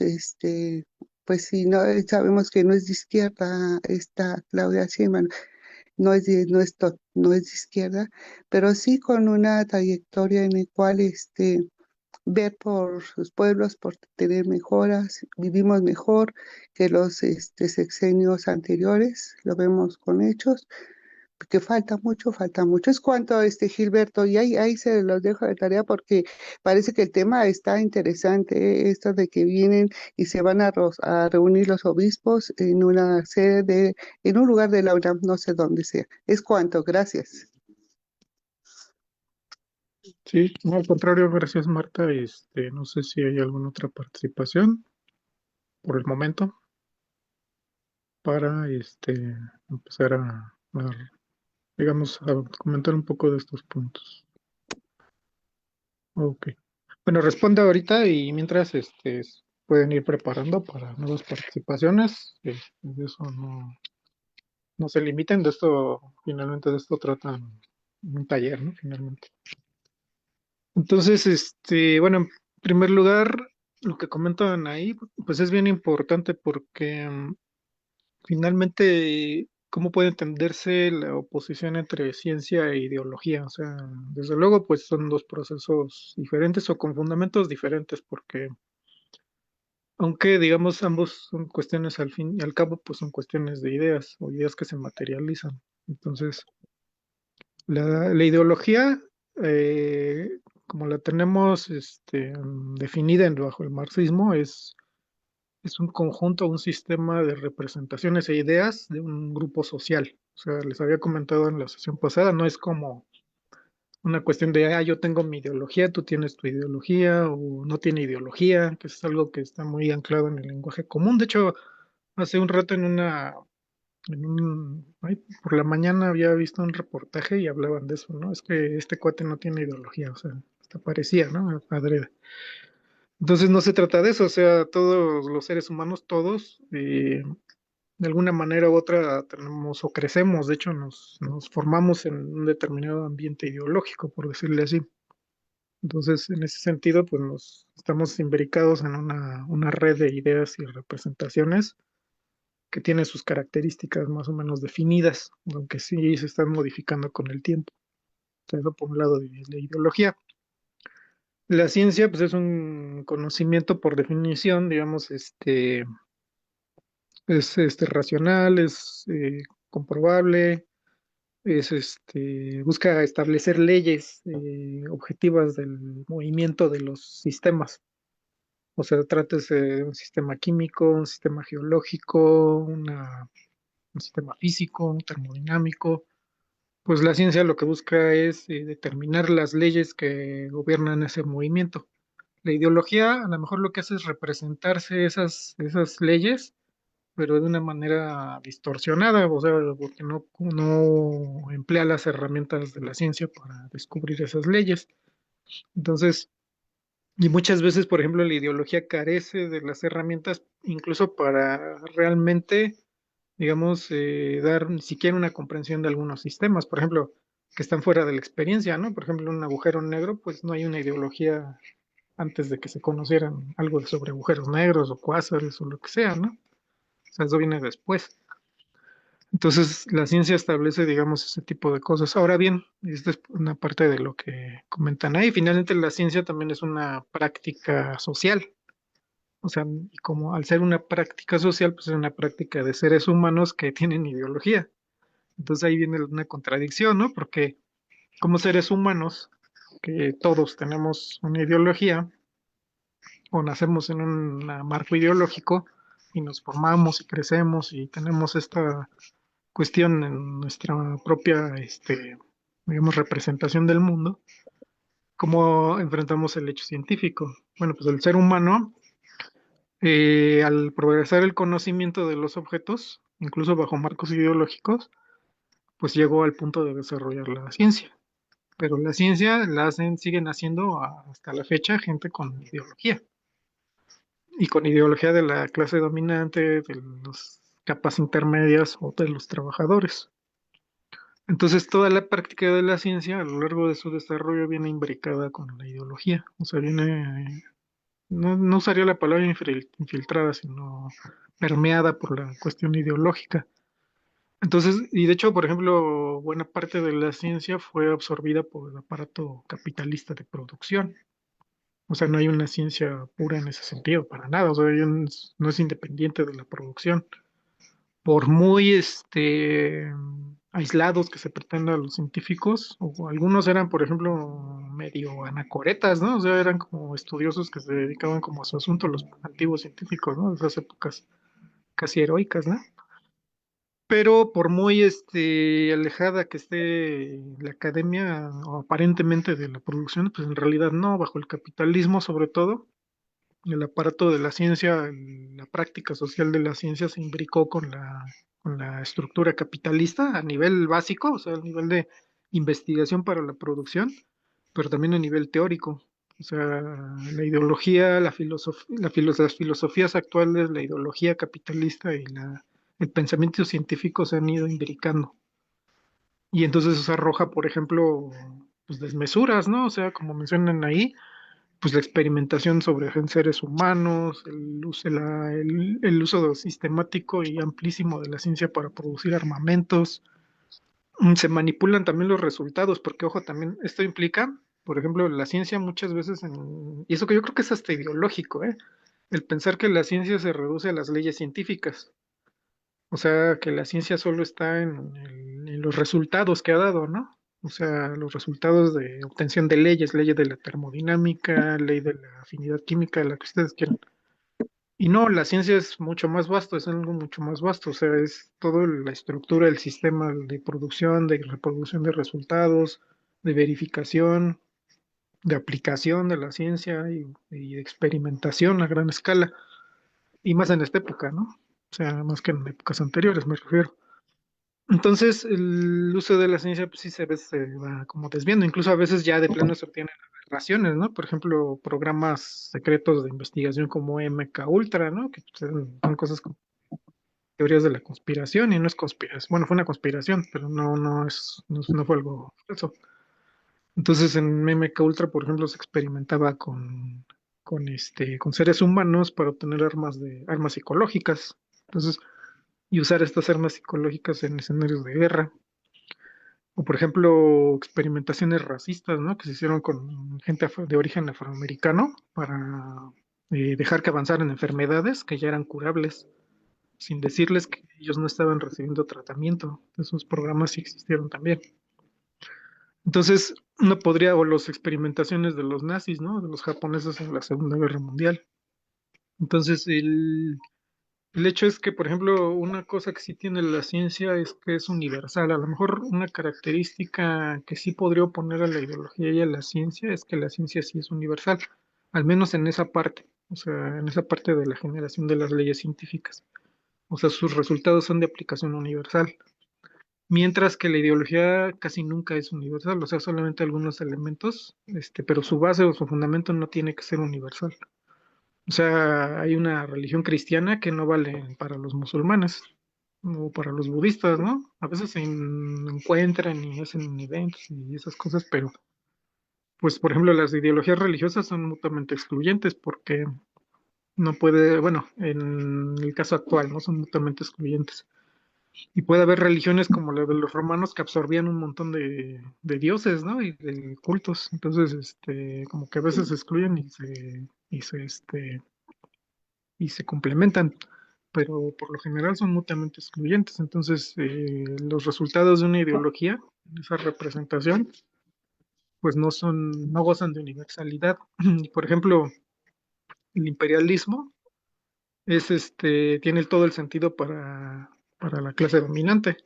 pues sí, no, sabemos que no es de izquierda esta Claudia Sheinbaum, no es de izquierda, pero sí con una trayectoria en la cual, ver por sus pueblos, por tener mejoras, vivimos mejor que los sexenios anteriores, lo vemos con hechos, que falta mucho, falta mucho. Es cuanto, Gilberto, y ahí se los dejo de tarea porque parece que el tema está interesante, esto de que vienen y se van a reunir los obispos en una sede, en un lugar de la UNAM, no sé dónde sea. Es cuanto, gracias. Sí, no, al contrario, gracias Marta. No sé si hay alguna otra participación por el momento para empezar digamos, a comentar un poco de estos puntos. Ok. Bueno, responde ahorita y mientras pueden ir preparando para nuevas participaciones. De eso no se limiten, de esto, finalmente de esto tratan un taller, ¿no? Finalmente. Entonces, bueno, en primer lugar, lo que comentan ahí, pues es bien importante porque finalmente, ¿cómo puede entenderse la oposición entre ciencia e ideología? O sea, desde luego, pues son dos procesos diferentes o con fundamentos diferentes, porque aunque digamos ambos son cuestiones al fin y al cabo, pues son cuestiones de ideas o ideas que se materializan. Entonces, la ideología, como la tenemos definida bajo el marxismo, es un conjunto, un sistema de representaciones e ideas de un grupo social. O sea, les había comentado en la sesión pasada, no es como una cuestión de, yo tengo mi ideología, tú tienes tu ideología, o no tiene ideología, que es algo que está muy anclado en el lenguaje común. De hecho, hace un rato por la mañana había visto un reportaje y hablaban de eso, ¿no? Es que este cuate no tiene ideología, o sea, hasta parecía, ¿no? Adrede. Entonces no se trata de eso, o sea, todos los seres humanos, todos, de alguna manera u otra tenemos o crecemos, de hecho nos formamos en un determinado ambiente ideológico, por decirle así. Entonces, en ese sentido, pues nos estamos imbricados en una red de ideas y representaciones que tiene sus características más o menos definidas, aunque sí se están modificando con el tiempo. Eso por un lado de la ideología. La ciencia, pues es un conocimiento por definición, digamos, es racional, es comprobable, busca establecer leyes objetivas del movimiento de los sistemas. O sea, trátese de un sistema químico, un sistema geológico, un sistema físico, un termodinámico. Pues la ciencia lo que busca es determinar las leyes que gobiernan ese movimiento. La ideología a lo mejor lo que hace es representarse esas leyes, pero de una manera distorsionada, o sea, porque no emplea las herramientas de la ciencia para descubrir esas leyes. Entonces, y muchas veces, por ejemplo, la ideología carece de las herramientas incluso para realmente, digamos, dar ni siquiera una comprensión de algunos sistemas, por ejemplo, que están fuera de la experiencia, ¿no? Por ejemplo, un agujero negro, pues no hay una ideología antes de que se conocieran algo sobre agujeros negros o cuásares o lo que sea, ¿no? O sea, eso viene después. Entonces, la ciencia establece, digamos, ese tipo de cosas. Ahora bien, esta es una parte de lo que comentan ahí. Finalmente, la ciencia también es una práctica social. O sea, y como al ser una práctica social, pues es una práctica de seres humanos que tienen ideología. Entonces ahí viene una contradicción, ¿no? Porque como seres humanos, que todos tenemos una ideología, o nacemos en un marco ideológico, y nos formamos y crecemos y tenemos esta cuestión en nuestra propia, digamos, representación del mundo, ¿Cómo enfrentamos el hecho científico? Bueno, pues el ser humano, al progresar el conocimiento de los objetos, incluso bajo marcos ideológicos, pues llegó al punto de desarrollar la ciencia. Pero la ciencia la hacen, siguen haciendo hasta la fecha gente con ideología. Y con ideología de la clase dominante, de las capas intermedias o de los trabajadores. Entonces, toda la práctica de la ciencia a lo largo de su desarrollo viene imbricada con la ideología. O sea, viene, no usaría la palabra infiltrada, sino permeada por la cuestión ideológica. Entonces, y de hecho, por ejemplo, buena parte de la ciencia fue absorbida por el aparato capitalista de producción. O sea, no hay una ciencia pura en ese sentido, para nada. O sea, no es independiente de la producción. Por muy aislados que se pretendan los científicos, o algunos eran, por ejemplo, medio anacoretas, ¿no? O sea, eran como estudiosos que se dedicaban como a su asunto, los antiguos científicos, ¿no? De esas épocas casi heroicas, ¿no? Pero por muy alejada que esté la academia o aparentemente de la producción, pues en realidad no, bajo el capitalismo sobre todo, el aparato de la ciencia, la práctica social de la ciencia se imbricó con la estructura capitalista a nivel básico, o sea, a nivel de investigación para la producción, pero también a nivel teórico. O sea, la ideología, las filosofías actuales, la ideología capitalista y el pensamiento científico se han ido imbricando. Y entonces eso arroja, por ejemplo, pues desmesuras, ¿no? O sea, como mencionan ahí, pues la experimentación sobre seres humanos, el uso sistemático y amplísimo de la ciencia para producir armamentos. Se manipulan también los resultados, porque ojo, también esto implica, por ejemplo, la ciencia muchas veces, y eso que yo creo que es hasta ideológico, ¿eh? El pensar que la ciencia se reduce a las leyes científicas, o sea, que la ciencia solo está en los resultados que ha dado, ¿no? O sea, los resultados de obtención de leyes, leyes de la termodinámica, ley de la afinidad química, la que ustedes quieran. Y no, la ciencia es mucho más vasto, es algo mucho más vasto, o sea, es toda la estructura del sistema de producción, de reproducción de resultados, de verificación, de aplicación de la ciencia y de experimentación a gran escala, y más en esta época, ¿no? O sea, más que en épocas anteriores, me refiero. Entonces, el uso de la ciencia, pues sí se va como desviando, incluso a veces ya de plano se obtienen aberraciones, ¿no? Por ejemplo, programas secretos de investigación como MK Ultra, ¿no? Que pues, son cosas como teorías de la conspiración y no es conspiración. Bueno, fue una conspiración, pero no fue algo falso. Entonces, en MK Ultra, por ejemplo, se experimentaba con seres humanos para obtener armas psicológicas. Entonces, y usar estas armas psicológicas en escenarios de guerra. O por ejemplo, experimentaciones racistas, ¿no? Que se hicieron con gente de origen afroamericano para dejar que avanzaran enfermedades que ya eran curables, sin decirles que ellos no estaban recibiendo tratamiento. Esos programas sí existieron también. Entonces, uno podría, o las experimentaciones de los nazis, ¿no? De los japoneses en la Segunda Guerra Mundial. Entonces, el hecho es que, por ejemplo, una cosa que sí tiene la ciencia es que es universal. A lo mejor una característica que sí podría oponer a la ideología y a la ciencia es que la ciencia sí es universal, al menos en esa parte, o sea, en esa parte de la generación de las leyes científicas. O sea, sus resultados son de aplicación universal, mientras que la ideología casi nunca es universal, o sea, solamente algunos elementos, pero su base o su fundamento no tiene que ser universal. O sea, hay una religión cristiana que no vale para los musulmanes o para los budistas, ¿no? A veces se encuentran y hacen eventos y esas cosas, pero pues por ejemplo las ideologías religiosas son mutuamente excluyentes porque no puede, bueno, en el caso actual, ¿no? Son mutuamente excluyentes. Y puede haber religiones como la de los romanos que absorbían un montón de dioses, ¿no? Y de cultos. Entonces, como que a veces se excluyen y se, este, y se complementan, pero por lo general son mutuamente excluyentes. Entonces, los resultados de una ideología, esa representación, pues no gozan de universalidad. Y, por ejemplo, el imperialismo tiene todo el sentido para la clase dominante.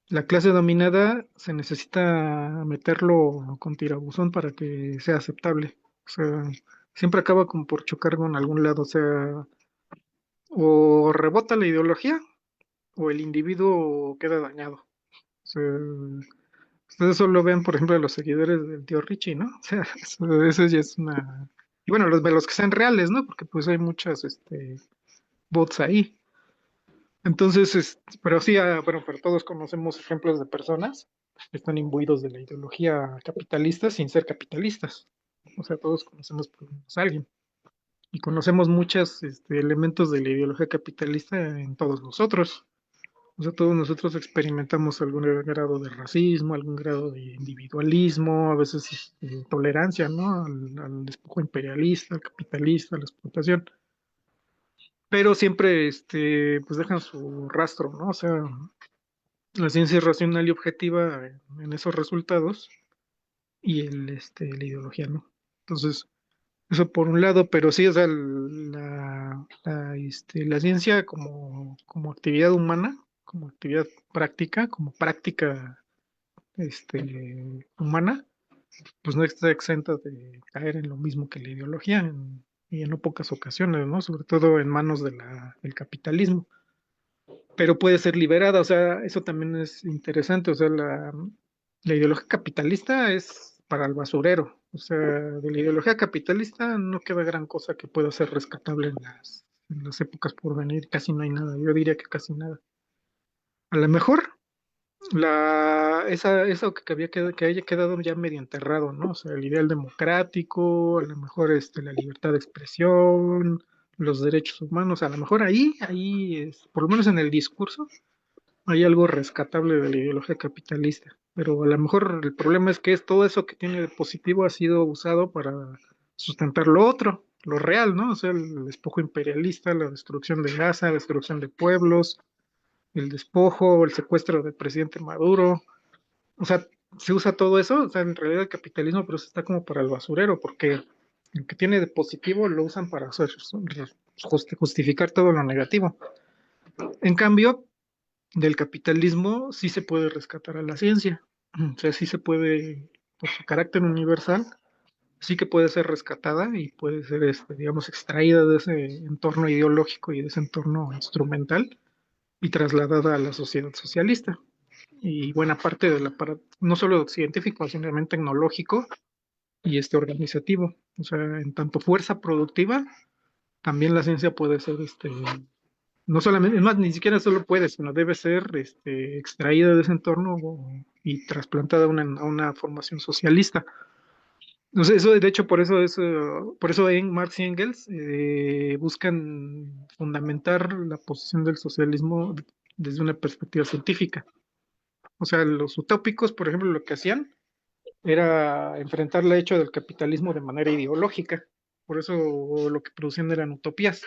la clase dominada se necesita meterlo con tirabuzón para que sea aceptable. O sea, siempre acaba como por chocar con algún lado. O sea, o rebota la ideología o el individuo queda dañado. O sea, ustedes solo ven, por ejemplo, a los seguidores del tío Richie, ¿no? O sea, eso ya es una... Y bueno, los que sean reales, ¿no? Porque pues hay muchas bots ahí. Entonces, pero sí, bueno, pero todos conocemos ejemplos de personas que están imbuidos de la ideología capitalista sin ser capitalistas. O sea, todos conocemos por lo menos a alguien. Y conocemos muchos elementos de la ideología capitalista en todos nosotros. O sea, todos nosotros experimentamos algún grado de racismo, algún grado de individualismo, a veces tolerancia, ¿no? Al despojo imperialista, al capitalista, a la explotación. Pero siempre, pues dejan su rastro, ¿no? O sea, la ciencia es racional y objetiva en esos resultados y la ideología, ¿no? Entonces, eso por un lado, pero sí, o sea, la ciencia como actividad humana, como actividad práctica, como práctica humana, pues no está exenta de caer en lo mismo que la ideología y en no pocas ocasiones, ¿no? Sobre todo en manos del capitalismo. Pero puede ser liberada, o sea, eso también es interesante, o sea, la ideología capitalista es para el basurero, o sea, de la ideología capitalista no queda gran cosa que pueda ser rescatable en las épocas por venir, casi no hay nada, yo diría que casi nada. A lo mejor eso que haya quedado ya medio enterrado, ¿no? O sea, el ideal democrático, a lo mejor la libertad de expresión, los derechos humanos, a lo mejor ahí por lo menos en el discurso, hay algo rescatable de la ideología capitalista, pero a lo mejor el problema es que todo eso que tiene de positivo ha sido usado para sustentar lo otro, lo real, ¿no? O sea, el despojo imperialista, la destrucción de Gaza, la destrucción de pueblos, el despojo, el secuestro del presidente Maduro. O sea, se usa todo eso, o sea, en realidad el capitalismo, pero eso está como para el basurero, porque lo que tiene de positivo lo usan para justificar todo lo negativo. En cambio, del capitalismo sí se puede rescatar a la ciencia. O sea, sí se puede, por su carácter universal, sí que puede ser rescatada y puede ser, digamos, extraída de ese entorno ideológico y de ese entorno instrumental y trasladada a la sociedad socialista. Y buena parte del aparato, no solo científico, sino también tecnológico y organizativo. O sea, en tanto fuerza productiva, también la ciencia puede ser no solamente, es más, ni siquiera solo puede, sino debe ser extraída de ese entorno y trasplantada a una formación socialista. Entonces, eso, de hecho, por eso en Marx y Engels buscan fundamentar la posición del socialismo desde una perspectiva científica. O sea, los utópicos, por ejemplo, lo que hacían era enfrentar el hecho del capitalismo de manera ideológica. Por eso lo que producían eran utopías.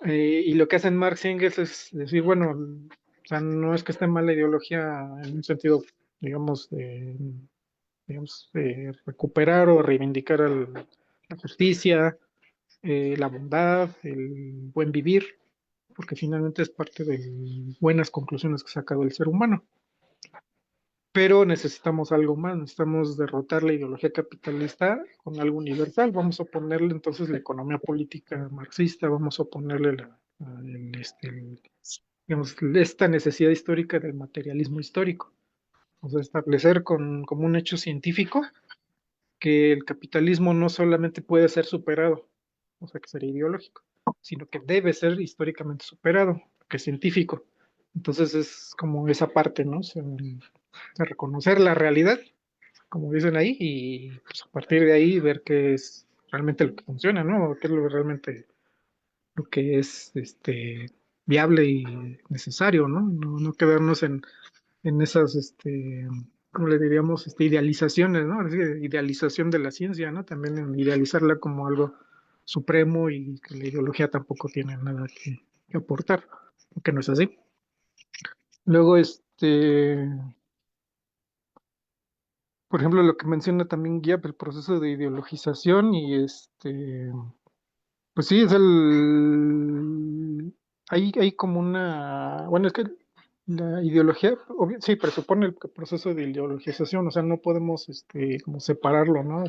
Y lo que hacen Marx y Engels es decir, bueno, o sea, no es que esté mal la ideología en un sentido, digamos, recuperar o reivindicar la justicia, la bondad, el buen vivir, porque finalmente es parte de buenas conclusiones que ha sacado el ser humano. Pero necesitamos algo más, necesitamos derrotar la ideología capitalista con algo universal. Vamos a oponerle entonces la economía política marxista, vamos a oponerle digamos, esta necesidad histórica del materialismo histórico. O sea, establecer como un hecho científico que el capitalismo no solamente puede ser superado, o sea, que sería ideológico, sino que debe ser históricamente superado, que es científico. Entonces es como esa parte, ¿no? O sea, de reconocer la realidad, como dicen ahí, y pues, a partir de ahí ver qué es realmente lo que funciona, ¿no? Qué es lo que es viable y necesario, ¿no? No quedarnos en esas, ¿cómo le diríamos? Idealizaciones, ¿no? Así, idealización de la ciencia, ¿no? También en idealizarla como algo supremo y que la ideología tampoco tiene nada que aportar, porque no es así. Luego, por ejemplo, lo que menciona también Guía, el proceso de ideologización y pues sí, hay como una, bueno, es que La ideología, sí, presupone el proceso de ideologización, o sea, no podemos, como separarlo, ¿no?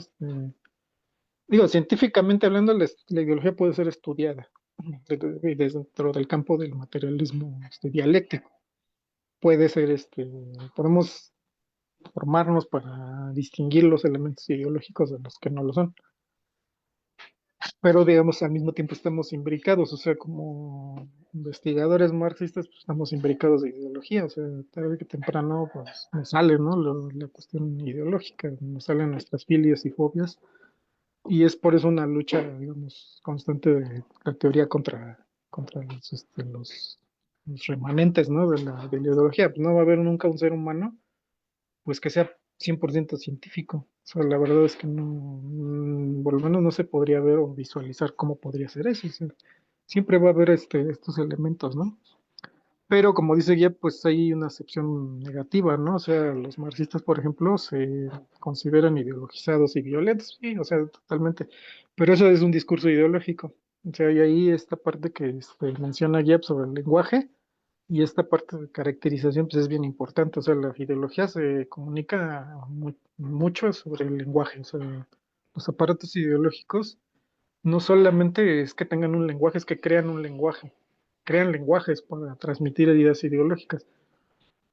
Digo, científicamente hablando, la ideología puede ser estudiada dentro del campo del materialismo, dialéctico. Puede ser, podemos formarnos para distinguir los elementos ideológicos de los que no lo son. Pero digamos al mismo tiempo estamos imbricados, o sea, como investigadores marxistas, pues, estamos imbricados de ideología, o sea, tarde que temprano pues nos sale, ¿no? La cuestión ideológica, nos salen nuestras filias y fobias, y es por eso una lucha, digamos, constante de la teoría contra los remanentes, ¿no? De la ideología. Pues no va a haber nunca un ser humano pues que sea 100% científico. O sea, la verdad es que no, por lo menos no se podría ver o visualizar cómo podría ser eso. O sea, siempre va a haber estos elementos, ¿no? Pero como dice Guía, pues hay una acepción negativa, ¿no? O sea, los marxistas, por ejemplo, se consideran ideologizados y violentos, sí, o sea, totalmente. Pero eso es un discurso ideológico. O sea, y ahí esta parte que menciona Guía sobre el lenguaje, y esta parte de caracterización pues es bien importante, o sea, la ideología se comunica mucho sobre el lenguaje, o sea, los aparatos ideológicos no solamente es que tengan un lenguaje, es que crean un lenguaje, crean lenguajes para transmitir ideas ideológicas.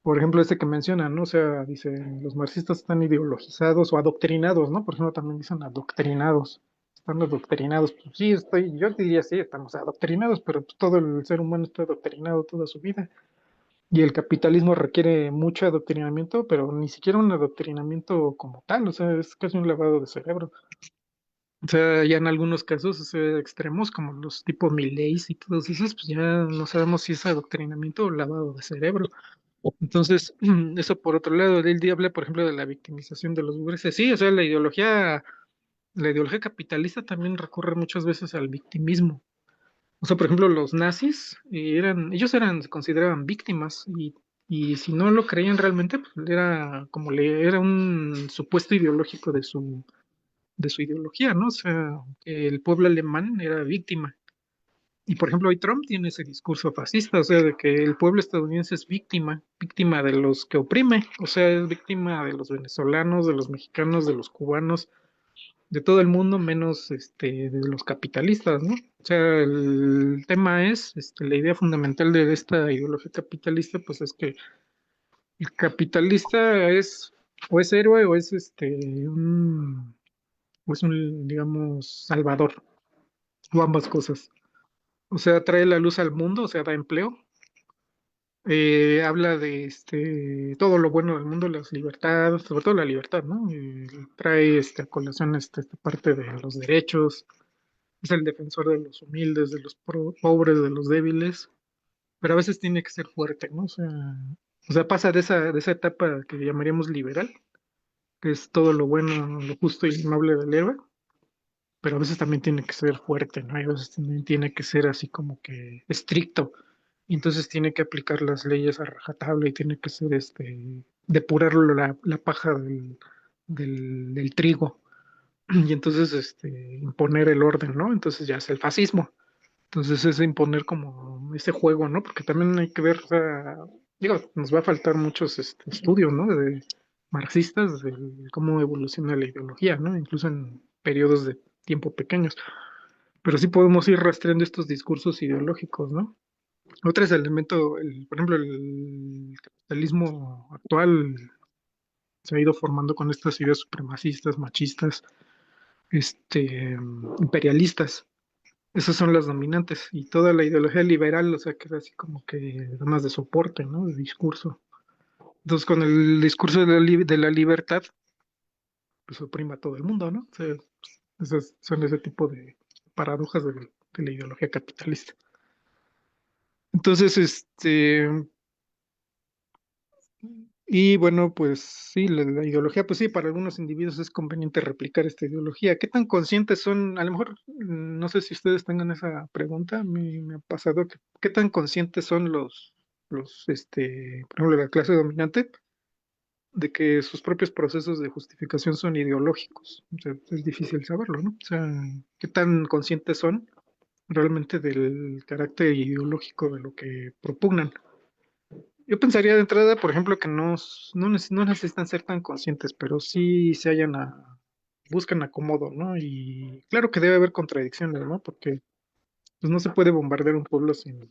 Por ejemplo, este que mencionan, ¿no? O sea, dicen, los marxistas están ideologizados o adoctrinados, ¿no? Por ejemplo, también dicen adoctrinados. Están adoctrinados. Pues sí, yo diría sí, estamos adoctrinados, pero pues, todo el ser humano está adoctrinado toda su vida. Y el capitalismo requiere mucho adoctrinamiento, pero ni siquiera un adoctrinamiento como tal, o sea, es casi un lavado de cerebro. O sea, ya en algunos casos, o sea, extremos, como los tipo Mileys y todos esos, pues ya no sabemos si es adoctrinamiento o lavado de cerebro. Entonces, eso por otro lado, él habla, por ejemplo, de la victimización de los burgueses. Sí, o sea, la ideología capitalista también recurre muchas veces al victimismo. O sea, por ejemplo, los nazis se consideraban víctimas y si no lo creían realmente, pues era un supuesto ideológico de su ideología, ¿no? O sea, que el pueblo alemán era víctima. Y por ejemplo, hoy Trump tiene ese discurso fascista, o sea, de que el pueblo estadounidense es víctima de los que oprime, o sea, es víctima de los venezolanos, de los mexicanos, de los cubanos, de todo el mundo menos de los capitalistas, ¿no? O sea, el tema es, la idea fundamental de esta ideología capitalista, pues es que el capitalista o es héroe o es un, digamos, salvador, o ambas cosas. O sea, trae la luz al mundo, o sea, da empleo, habla de todo lo bueno del mundo, las libertades, sobre todo la libertad, ¿no? Trae a colación esta parte de los derechos, es el defensor de los humildes, de los pobres, de los débiles, pero a veces tiene que ser fuerte, ¿no? O sea, pasa de esa etapa que llamaríamos liberal, que es todo lo bueno, lo justo y amable del héroe, pero a veces también tiene que ser fuerte, ¿no? Y a veces también tiene que ser así como que estricto, y entonces tiene que aplicar las leyes a rajatabla y tiene que ser depurar la paja del trigo, y entonces imponer el orden, ¿no? Entonces ya es el fascismo. Entonces es imponer como ese juego, ¿no? Porque también hay que ver, o sea, digo, nos va a faltar muchos estudios, ¿no? De marxistas, de cómo evoluciona la ideología, ¿no? Incluso en periodos de tiempo pequeños. Pero sí podemos ir rastreando estos discursos ideológicos, ¿no? Otro es el elemento, por ejemplo, el capitalismo actual se ha ido formando con estas ideas supremacistas, machistas, imperialistas. Esas son las dominantes y toda la ideología liberal, o sea, que es así como que más de soporte, ¿no? De discurso. Entonces, con el discurso de la libertad, pues oprime a todo el mundo, ¿no? O sea, esas son ese tipo de paradojas de la ideología capitalista. Entonces, y bueno, pues sí, la ideología, pues sí, para algunos individuos es conveniente replicar esta ideología. ¿Qué tan conscientes son? A lo mejor, no sé si ustedes tengan esa pregunta, a mí me ha pasado que, ¿qué tan conscientes son por ejemplo, la clase dominante de que sus propios procesos de justificación son ideológicos? O sea, es difícil saberlo, ¿no? O sea, ¿qué tan conscientes son realmente del carácter ideológico de lo que propugnan? Yo pensaría de entrada, por ejemplo, que no necesitan ser tan conscientes, pero sí buscan acomodo, ¿no? Y claro que debe haber contradicciones, ¿no? Porque pues no se puede bombardear un pueblo sin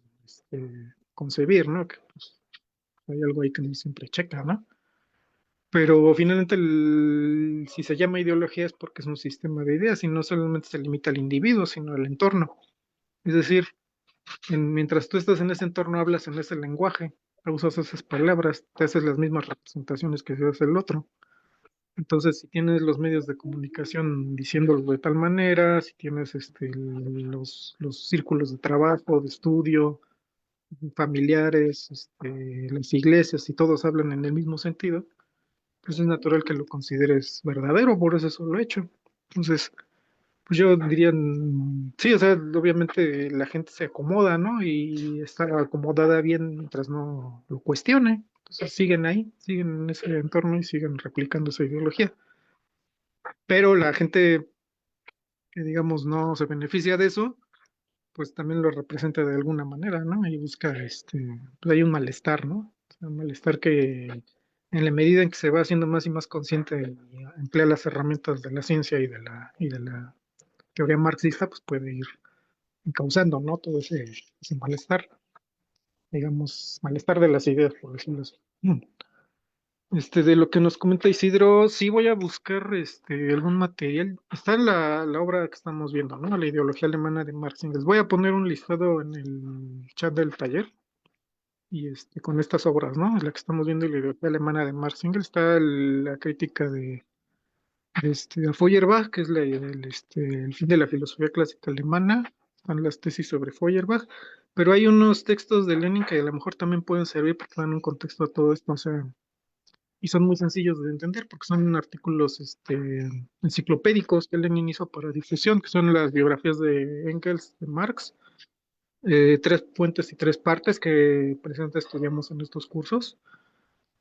concebir, ¿no? Que pues, hay algo ahí que no siempre checa, ¿no? Pero finalmente si se llama ideología es porque es un sistema de ideas y no solamente se limita al individuo, sino al entorno. Es decir, mientras tú estás en ese entorno, hablas en ese lenguaje, usas esas palabras, te haces las mismas representaciones que se hace el otro. Entonces, si tienes los medios de comunicación diciéndolo de tal manera, si tienes los círculos de trabajo, de estudio, familiares, las iglesias, y todos hablan en el mismo sentido, pues es natural que lo consideres verdadero por ese solo hecho. Entonces, pues yo diría, sí, o sea, obviamente la gente se acomoda, ¿no? Y está acomodada bien mientras no lo cuestione. Entonces siguen ahí, siguen en ese entorno y siguen replicando esa ideología. Pero la gente que, digamos, no se beneficia de eso, pues también lo representa de alguna manera, ¿no? Y busca, pues hay un malestar, ¿no? O sea, un malestar que en la medida en que se va haciendo más y más consciente y emplea las herramientas de la ciencia y de la teoría marxista, pues puede ir causando, ¿no? Todo ese malestar, digamos, malestar de las ideas, por decirlo así. De lo que nos comenta Isidro, sí voy a buscar algún material. Está en la obra que estamos viendo, ¿no? La ideología alemana de Marx. Les voy a poner un listado en el chat del taller y con estas obras, ¿no? La que estamos viendo, la ideología alemana de Marx Engels, está la crítica de Feuerbach, que es el fin de la filosofía clásica alemana. Están las tesis sobre Feuerbach, pero hay unos textos de Lenin que a lo mejor también pueden servir porque dan un contexto a todo esto, o sea, y son muy sencillos de entender porque son artículos enciclopédicos que Lenin hizo para difusión, que son las biografías de Engels, de Marx, tres fuentes y tres partes que precisamente estudiamos en estos cursos.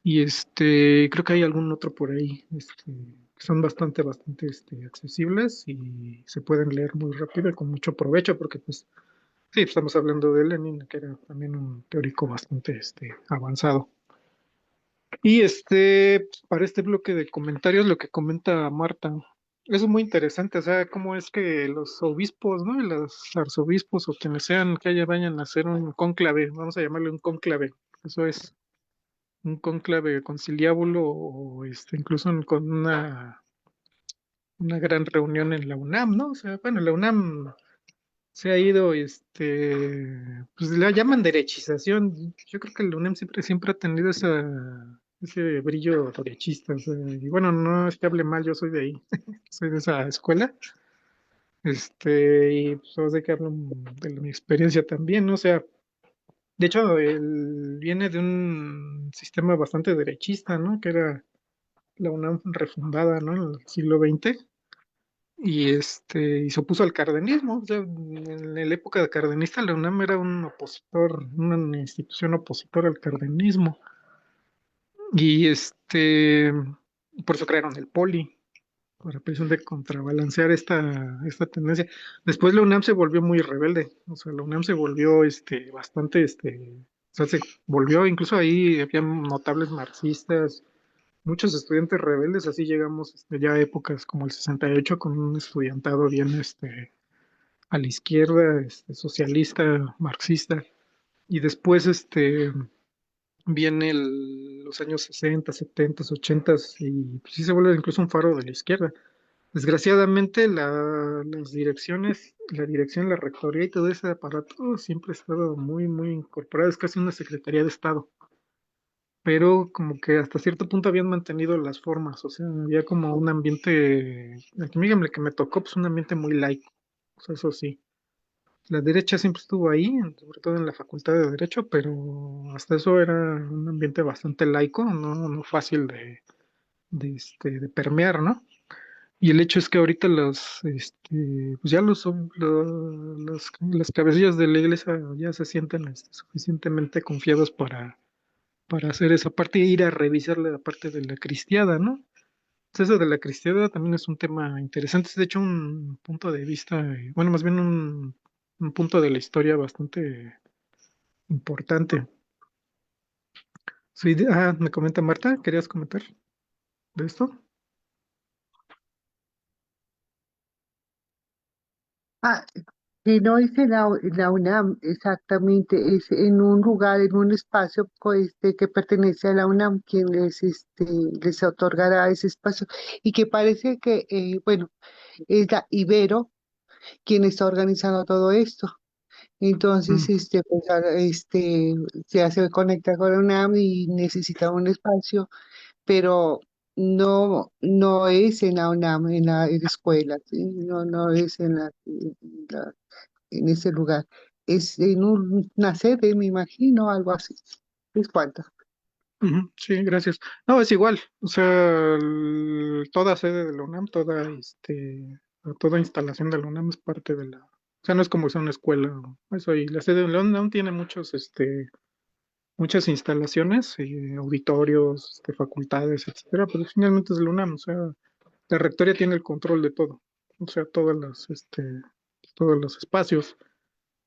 Y creo que hay algún otro por ahí, que son bastante accesibles y se pueden leer muy rápido y con mucho provecho, porque pues sí, estamos hablando de Lenin, que era también un teórico bastante avanzado. Y para este bloque de comentarios, lo que comenta Marta, eso es muy interesante, o sea, cómo es que los obispos, ¿no? Y los arzobispos o quienes sean vayan a hacer un cónclave, vamos a llamarle un cónclave, eso es un cónclave conciliábulo o incluso con una gran reunión en la UNAM, ¿no? O sea, bueno, la UNAM se ha ido, pues la llaman derechización. Yo creo que la UNAM siempre ha tenido ese brillo derechista. O sea, y bueno, no es que hable mal, yo soy de ahí, soy de esa escuela. Y pues de que hablo de mi experiencia también, ¿no? O sea, de hecho, él viene de un sistema bastante derechista, ¿no? Que era la UNAM refundada, ¿no? En el siglo XX y se opuso al cardenismo. O sea, en la época de cardenista, la UNAM era un opositor, una institución opositora al cardenismo. Y por eso crearon el Poli, para precisamente contrabalancear esta tendencia. Después la UNAM se volvió muy rebelde, o sea, la UNAM se volvió bastante, o sea, se volvió, incluso ahí había notables marxistas, muchos estudiantes rebeldes, así llegamos ya a épocas como el 68 con un estudiantado bien a la izquierda, socialista, marxista, y después viene los años 60, 70, 80 y pues, sí se vuelve incluso un faro de la izquierda. Desgraciadamente las direcciones, la dirección, la rectoría y todo ese aparato siempre ha estado muy incorporado, es casi una secretaría de Estado, pero como que hasta cierto punto habían mantenido las formas, o sea, había como un ambiente, dígame que me tocó, pues un ambiente muy laico, o sea, eso sí. La derecha siempre estuvo ahí, sobre todo en la Facultad de Derecho, pero hasta eso era un ambiente bastante laico, no fácil de permear, ¿no? Y el hecho es que ahorita pues ya las cabecillas de la iglesia ya se sienten suficientemente confiados para hacer esa parte e ir a revisar la parte de la cristiada, ¿no? Pues eso de la cristiada también es un tema interesante, es de hecho un punto de vista, bueno, más bien un punto de la historia bastante importante. Sí, me comenta Marta, ¿querías comentar de esto? Ah, que no es en la UNAM exactamente, es en un lugar, en un espacio que pertenece a la UNAM, quien les otorgará ese espacio, y que parece que, bueno, es la Ibero quien está organizando todo esto. Entonces, Mm, pues, ya se conecta con la UNAM y necesita un espacio, pero no es en la UNAM, en la escuela, ¿sí? No es en ese lugar. Es en una sede, me imagino, algo así. ¿Es cuánto? ujú, sí, gracias. No, es igual, o sea, toda sede de la UNAM, toda instalación de la UNAM es parte de la, o sea, no es como si sea una escuela, eso, y la sede de la UNAM tiene muchas instalaciones, auditorios, facultades, etcétera, pero finalmente es de la UNAM, o sea, la rectoría tiene el control de todo, o sea, todos los espacios.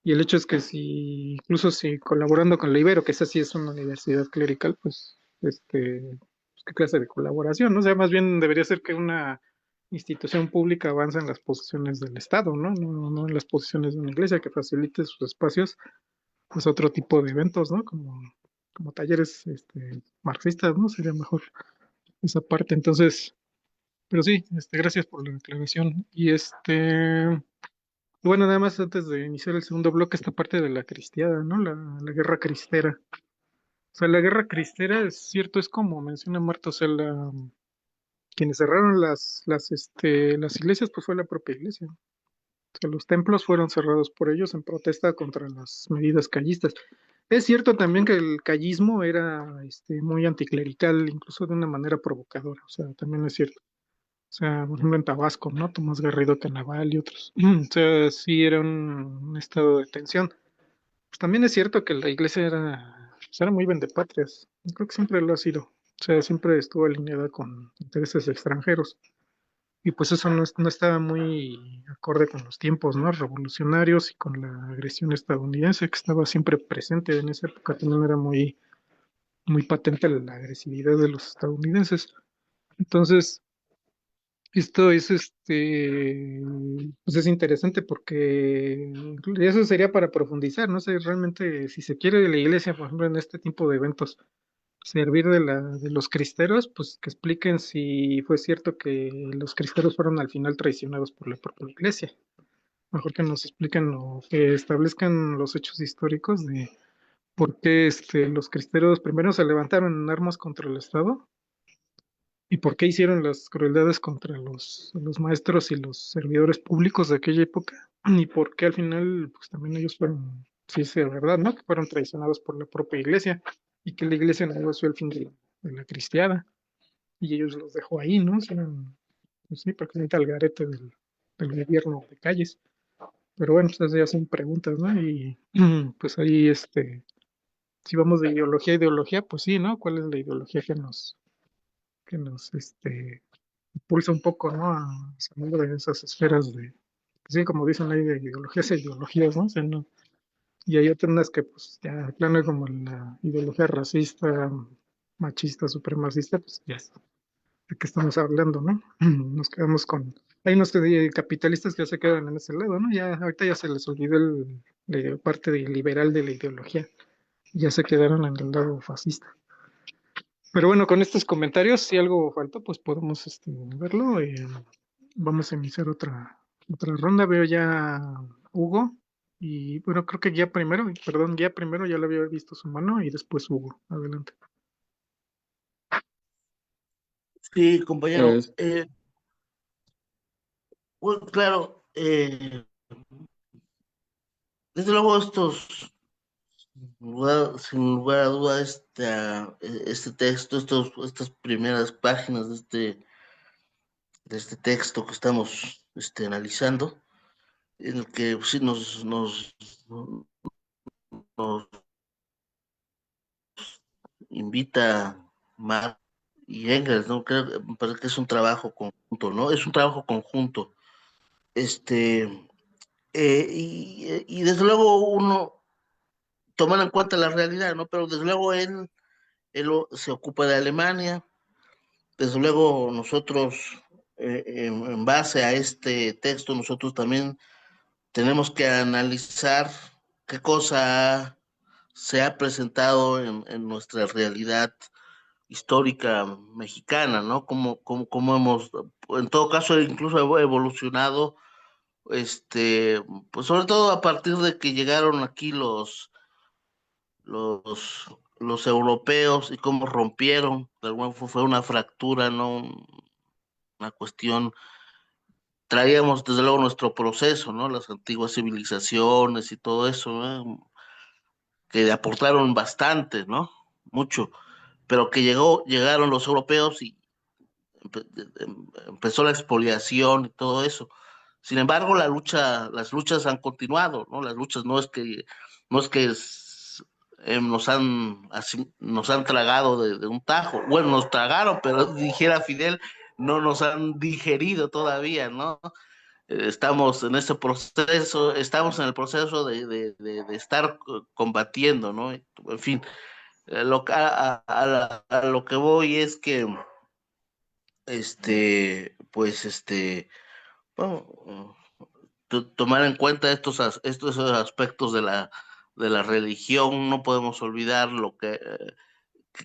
Y el hecho es que si, incluso si colaborando con la Ibero, que esa sí es una universidad clerical, pues, pues, ¿qué clase de colaboración? ¿No? O sea, más bien debería ser que una institución pública avance en las posiciones del Estado, ¿no? No en las posiciones de una iglesia que facilite sus espacios, pues, a otro tipo de eventos, ¿no? Como talleres, marxistas, ¿no? Sería mejor esa parte. Entonces, pero sí, gracias por la aclaración. Bueno, nada más antes de iniciar el segundo bloque, esta parte de la cristiada, ¿no? La guerra cristera. O sea, la guerra cristera, es cierto, es como menciona Marta, o sea, quienes cerraron las iglesias, pues fue la propia iglesia. O sea, los templos fueron cerrados por ellos en protesta contra las medidas callistas. Es cierto también que el callismo era muy anticlerical, incluso de una manera provocadora, o sea, también es cierto. O sea, por ejemplo en Tabasco, ¿no? Tomás Garrido Canaval y otros. O sea, sí era un estado de tensión. Pues también es cierto que la iglesia era muy vendepatrias. Yo creo que siempre lo ha sido. O sea, siempre estuvo alineada con intereses extranjeros. Y pues eso no estaba muy acorde con los tiempos, ¿no? Revolucionarios y con la agresión estadounidense que estaba siempre presente. En esa época también era muy patente la agresividad de los estadounidenses. Entonces, esto es pues es interesante porque eso sería para profundizar, no sé realmente si se quiere de la iglesia, por ejemplo, en este tipo de eventos, servir de los cristeros, pues que expliquen si fue cierto que los cristeros fueron al final traicionados por la propia iglesia. Mejor que nos expliquen o que establezcan los hechos históricos de por qué los cristeros primero se levantaron en armas contra el Estado. ¿Y por qué hicieron las crueldades contra los maestros y los servidores públicos de aquella época? Y por qué al final, pues también ellos fueron, sí, es verdad, ¿no? Que fueron traicionados por la propia iglesia y que la iglesia negoció el fin de la cristiada y ellos los dejó ahí, ¿no? Eran, pues sí, prácticamente al garete del gobierno de calles. Pero bueno, esas ya son preguntas, ¿no? Y pues ahí, si vamos de ideología a ideología, pues sí, ¿no? ¿Cuál es la ideología que nos impulsa un poco, ¿no? A salir de esas esferas sí, como dicen ahí, de ideologías e ideologías, ¿no? O sea, y hay otras que, pues, ya, de plano como la ideología racista, machista, supremacista, pues, ya es de qué estamos hablando, ¿no? Nos quedamos hay unos capitalistas que ya se quedan en ese lado, ¿no? Ya, ahorita ya se les olvidó la parte liberal de la ideología, ya se quedaron en el lado fascista. Pero bueno, con estos comentarios, si algo faltó, pues podemos verlo. Vamos a iniciar otra ronda. Veo ya Hugo. Y bueno, creo que guía primero, ya le había visto su mano y después Hugo. Adelante. Sí, compañero. Es- Bueno, claro, desde luego sin lugar a duda, este texto, estas primeras páginas de este texto que estamos analizando, en el que pues, sí nos invita Marx y Engels, ¿no? Me parece que es un trabajo conjunto, ¿no? Es un trabajo conjunto. Este, y desde luego uno tomar en cuenta la realidad, ¿no? Pero desde luego él se ocupa de Alemania. Desde luego nosotros, en base a este texto, nosotros también tenemos que analizar qué cosa se ha presentado en nuestra realidad histórica mexicana, ¿no? Cómo hemos, en todo caso, incluso evolucionado, pues sobre todo a partir de que llegaron aquí los, los europeos y cómo rompieron, de alguna forma fue una fractura, ¿no? Una cuestión, traíamos desde luego nuestro proceso, ¿no? Las antiguas civilizaciones y todo eso, ¿no? Que aportaron bastante, ¿no? Mucho, pero que llegaron los europeos y empezó la expoliación y todo eso. Sin embargo, las luchas han continuado, ¿no? Las luchas no es que nos han tragado de un tajo. Bueno, nos tragaron, pero dijera Fidel, no nos han digerido todavía, ¿no? Estamos en ese proceso, estamos en el proceso de estar combatiendo, ¿no? En fin, a lo que voy es que, pues, bueno, tomar en cuenta estos aspectos de la religión, no podemos olvidar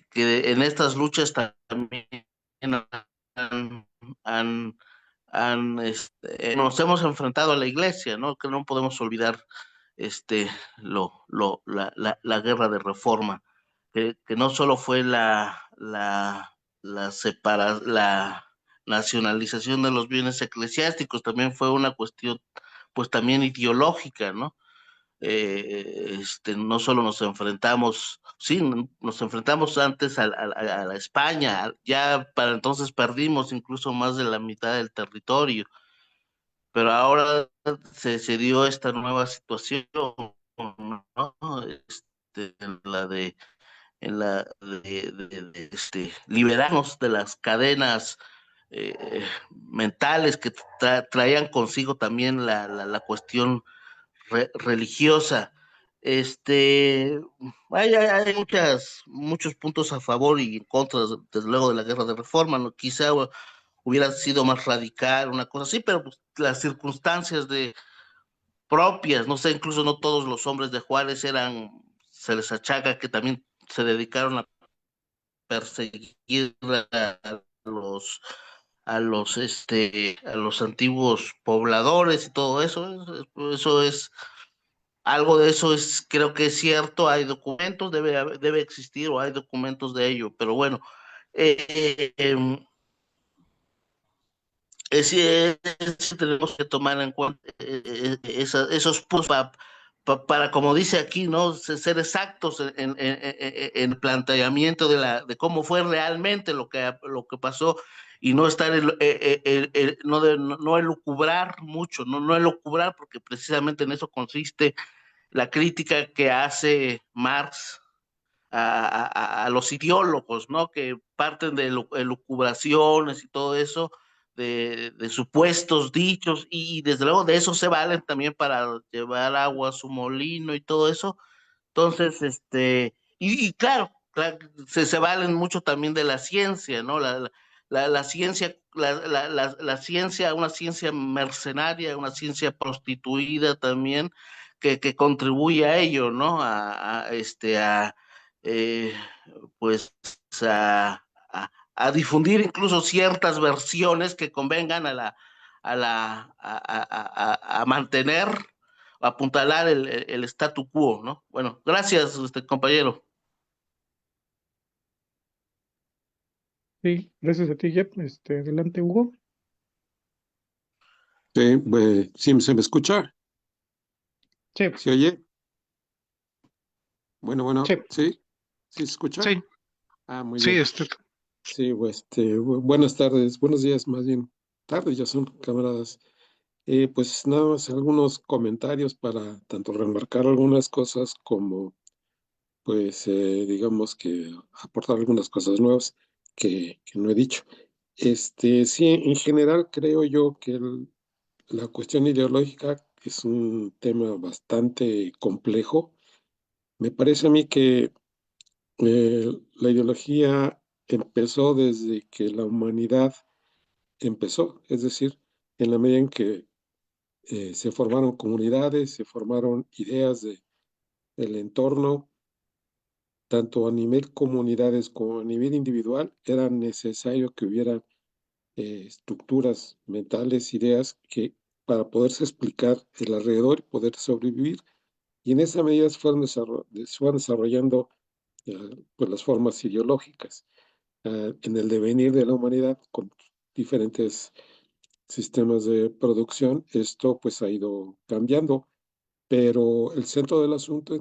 que en estas luchas también han, han, nos hemos enfrentado a la iglesia, ¿no? Que no podemos olvidar la guerra de reforma, que no solo fue la nacionalización de los bienes eclesiásticos, también fue una cuestión, pues también ideológica, ¿no? No solo nos enfrentamos, sí, nos enfrentamos antes a la España, ya para entonces perdimos incluso más de la mitad del territorio, pero ahora se dio esta nueva situación, ¿no? En la de, liberarnos de las cadenas mentales que traían consigo también la cuestión religiosa. Este, hay muchos puntos a favor y en contra, desde luego, de la guerra de reforma, ¿no? Quizá hubiera sido más radical, una cosa así, pero pues, las circunstancias propias, no sé, incluso no todos los hombres de Juárez se les achaca que también se dedicaron a perseguir los a los antiguos pobladores y todo eso. Eso es algo de eso es, creo que es cierto, hay documentos, debe existir o hay documentos de ello, pero bueno, eh, eh, tenemos que tomar en cuenta esos puntos para, como dice aquí, ¿no? Ser exactos en el planteamiento de cómo fue realmente lo que pasó y no estar, no elucubrar mucho, no elucubrar, porque precisamente en eso consiste la crítica que hace Marx a los ideólogos, ¿no? Que parten de elucubraciones y todo eso, de supuestos dichos, y desde luego de eso se valen también para llevar agua a su molino y todo eso. Entonces, y claro, se valen mucho también de la ciencia, ¿no? La ciencia, la ciencia, una ciencia mercenaria, una ciencia prostituida también, que contribuye a ello, ¿no? Eh, pues, a difundir incluso ciertas versiones que convengan a mantener, a apuntalar el statu quo, ¿no? Bueno, gracias, compañero. Sí, gracias a ti, Jep. Adelante, Hugo. Sí, sí, ¿se me escucha? Sí, ¿Se oye? Bueno, sí, ¿sí? ¿Sí se escucha? sí, Ah, muy sí, bien. Sí, buenas tardes, buenos días, más bien. Tardes ya son, camaradas. Pues nada más algunos comentarios para tanto remarcar algunas cosas como, pues, digamos que aportar algunas cosas nuevas que no he dicho. Sí, en general creo yo que la cuestión ideológica es un tema bastante complejo. Me parece a mí que La ideología empezó desde que la humanidad empezó, es decir, en la medida en que se formaron comunidades, se formaron ideas del entorno, tanto a nivel comunidades como a nivel individual, era necesario que hubiera estructuras mentales, ideas que para poderse explicar el alrededor y poder sobrevivir. Y en esa medida se fueron desarrollando pues las formas ideológicas en el devenir de la humanidad con diferentes sistemas de producción. Esto pues ha ido cambiando, pero el centro del asunto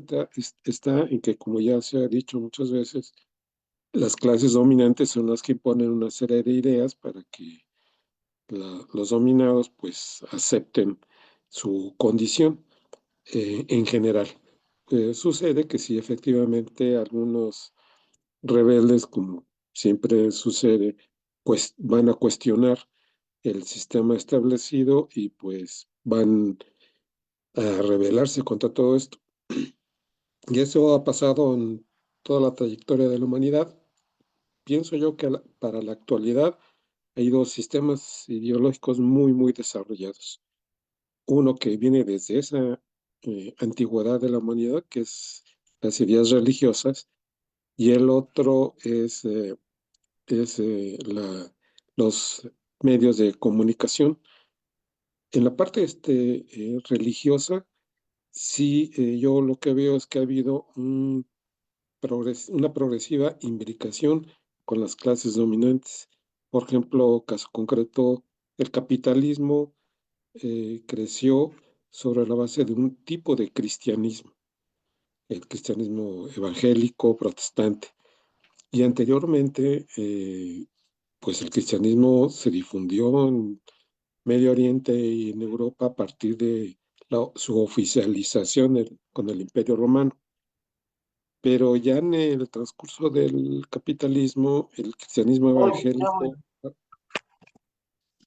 está en que, como ya se ha dicho muchas veces, las clases dominantes son las que imponen una serie de ideas para que los dominados pues acepten su condición en general. Sucede que si efectivamente algunos rebeldes, como siempre sucede, pues van a cuestionar el sistema establecido y pues van a rebelarse contra todo esto. Y eso ha pasado en toda la trayectoria de la humanidad. Pienso yo que para la actualidad hay dos sistemas ideológicos muy, muy desarrollados. Uno que viene desde esa antigüedad de la humanidad, que es las ideas religiosas, y el otro es los medios de comunicación. En la parte religiosa, sí, yo lo que veo es que ha habido una progresiva imbricación con las clases dominantes. Por ejemplo, caso concreto, el capitalismo creció sobre la base de un tipo de cristianismo, el cristianismo evangélico, protestante. Y anteriormente, pues el cristianismo se difundió en Medio Oriente y en Europa a partir de su oficialización con el Imperio Romano. Pero ya en el transcurso del capitalismo, el cristianismo evangélico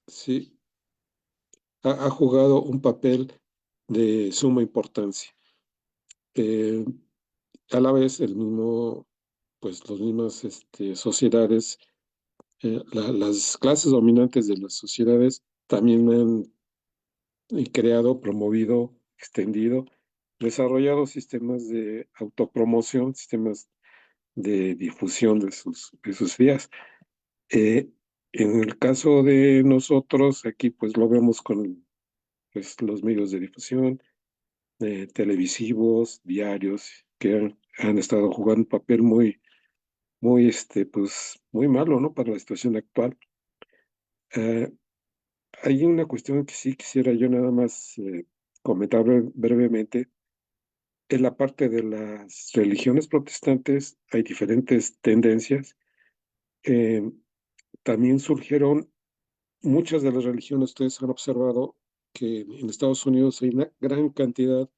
sí ha jugado un papel de suma importancia. Eh, a la vez, pues las mismas sociedades, las clases dominantes de las sociedades también han creado, promovido, extendido, desarrollado sistemas de autopromoción, sistemas de difusión de sus ideas. Eh, en el caso de nosotros, aquí pues lo vemos con pues, los medios de difusión, televisivos, diarios, que han estado jugando un papel muy, pues, muy malo, ¿no? Para la situación actual. Eh, Hay una cuestión que sí quisiera yo nada más comentar brevemente. En la parte de las religiones protestantes hay diferentes tendencias. Eh, También surgieron muchas de las religiones, ustedes han observado que en Estados Unidos hay una gran cantidad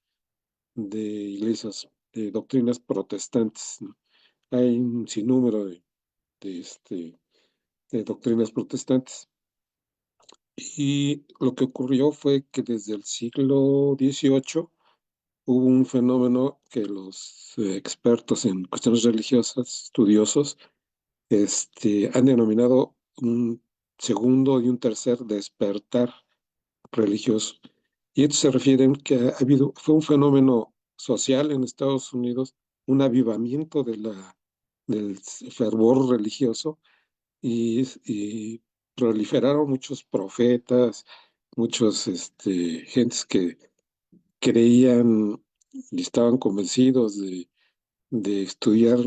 de iglesias, de doctrinas protestantes, ¿no? Hay un sinnúmero de, este, de doctrinas protestantes. Y lo que ocurrió fue que desde el siglo XVIII hubo un fenómeno que los expertos en cuestiones religiosas, estudiosos, han denominado un segundo y un tercer despertar religioso. Y esto se refiere a que fue un fenómeno social en Estados Unidos, un avivamiento del fervor religioso y proliferaron muchos profetas, muchos gentes que creían y estaban convencidos de estudiar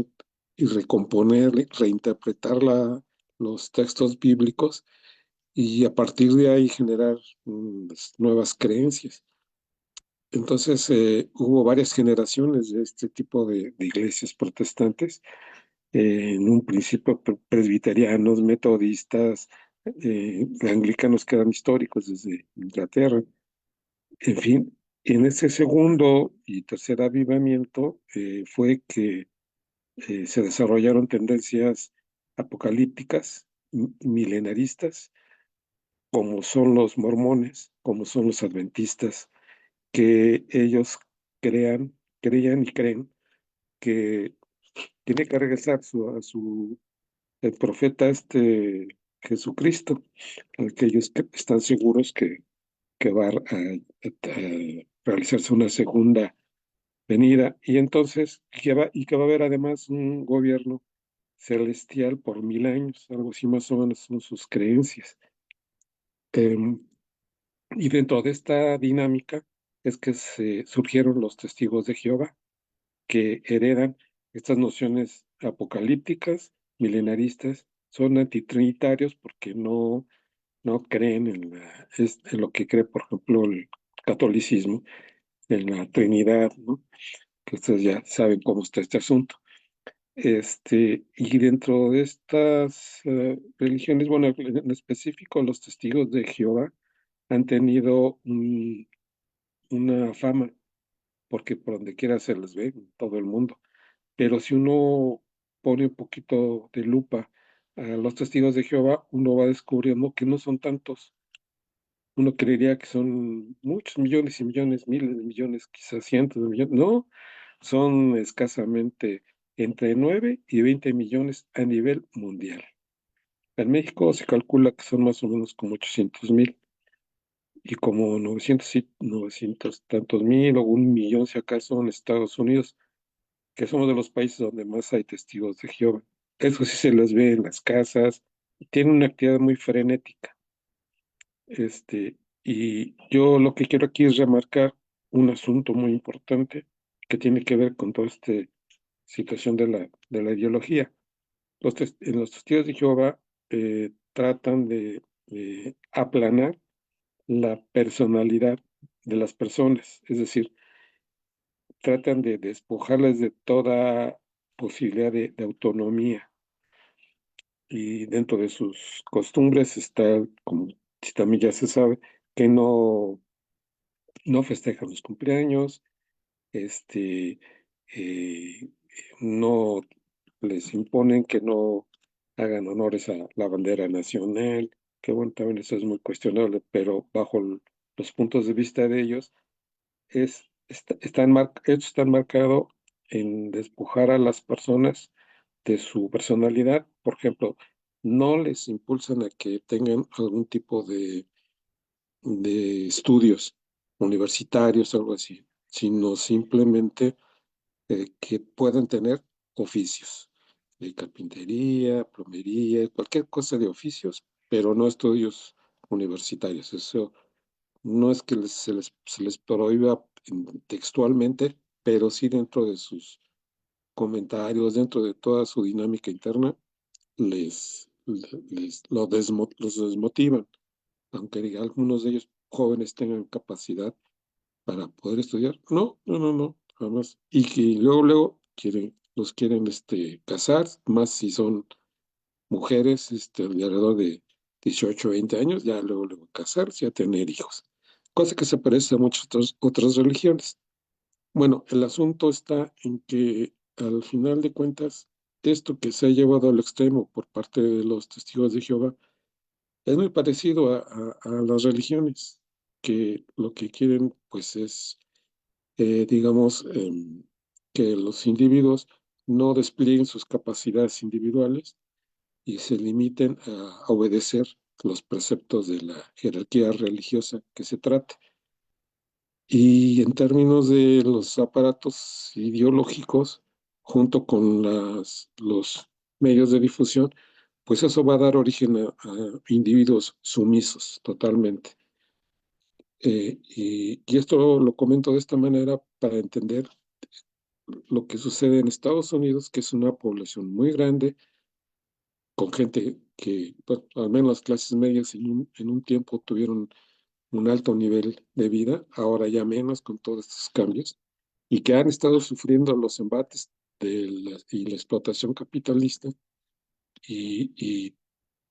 y recomponer, reinterpretar los textos bíblicos y a partir de ahí generar nuevas creencias. Entonces hubo varias generaciones de este tipo de iglesias protestantes, en un principio presbiterianos, metodistas, anglicanos que eran históricos desde Inglaterra, en fin. En ese segundo y tercer avivamiento fue que se desarrollaron tendencias apocalípticas, milenaristas, como son los mormones, como son los adventistas, que ellos creían y creen que tiene que regresar el profeta Jesucristo, al que ellos están seguros que va a realizarse una segunda venida, y entonces que va a haber además un gobierno celestial por 1000 años, algo así más o menos son sus creencias. Em, y dentro de esta dinámica es que se surgieron los testigos de Jehová, que heredan estas nociones apocalípticas, milenaristas, son antitrinitarios porque no creen en lo que cree, por ejemplo, el catolicismo, en la Trinidad, ¿no? Que ustedes ya saben cómo está este asunto. Y dentro de estas religiones, bueno, en específico, los testigos de Jehová han tenido una fama, porque por donde quiera se les ve, en todo el mundo. Pero si uno pone un poquito de lupa a los testigos de Jehová, uno va descubriendo que no son tantos. Uno creería que son muchos millones y millones, miles de millones, quizás cientos de millones. No, son escasamente entre 9 y 20 millones a nivel mundial. En México se calcula que son más o menos como 800,000 y como 900 tantos mil o 1 millón si acaso en Estados Unidos, que somos de los países donde más hay testigos de Jehová. Eso sí se les ve en las casas, y tienen una actividad muy frenética. Y yo lo que quiero aquí es remarcar un asunto muy importante que tiene que ver con toda esta situación de la ideología. En los testigos de Jehová tratan de aplanar la personalidad de las personas, es decir, tratan de despojarlas de toda posibilidad de autonomía. Y dentro de sus costumbres está, como si también ya se sabe, que no festejan los cumpleaños, este, eh, no les imponen que no hagan honores a la bandera nacional, que bueno, también eso es muy cuestionable, pero bajo los puntos de vista de ellos, ellos están marcados en despojar a las personas de su personalidad. Por ejemplo, no les impulsan a que tengan algún tipo de estudios universitarios o algo así, sino simplemente que puedan tener oficios de carpintería, plomería, cualquier cosa de oficios, pero no estudios universitarios. Eso no es que se les prohíba textualmente, pero sí dentro de sus comentarios, dentro de toda su dinámica interna, los desmotivan, aunque algunos de ellos jóvenes tengan capacidad para poder estudiar. No, no, no, no, jamás. Y que luego los quieren casar, más si son mujeres de alrededor de 18 o 20 años, ya luego casarse y a tener hijos. Cosa que se parece a muchas otras religiones. Bueno, el asunto está en que al final de cuentas, esto que se ha llevado al extremo por parte de los testigos de Jehová es muy parecido a las religiones, que lo que quieren pues es, digamos, que los individuos no desplieguen sus capacidades individuales y se limiten a obedecer los preceptos de la jerarquía religiosa que se trate. Y en términos de los aparatos ideológicos, junto con los medios de difusión, pues eso va a dar origen a individuos sumisos totalmente. Y esto lo comento de esta manera para entender lo que sucede en Estados Unidos, que es una población muy grande, con gente que, bueno, al menos las clases medias en un tiempo tuvieron un alto nivel de vida, ahora ya menos con todos estos cambios, y que han estado sufriendo los embates y la explotación capitalista y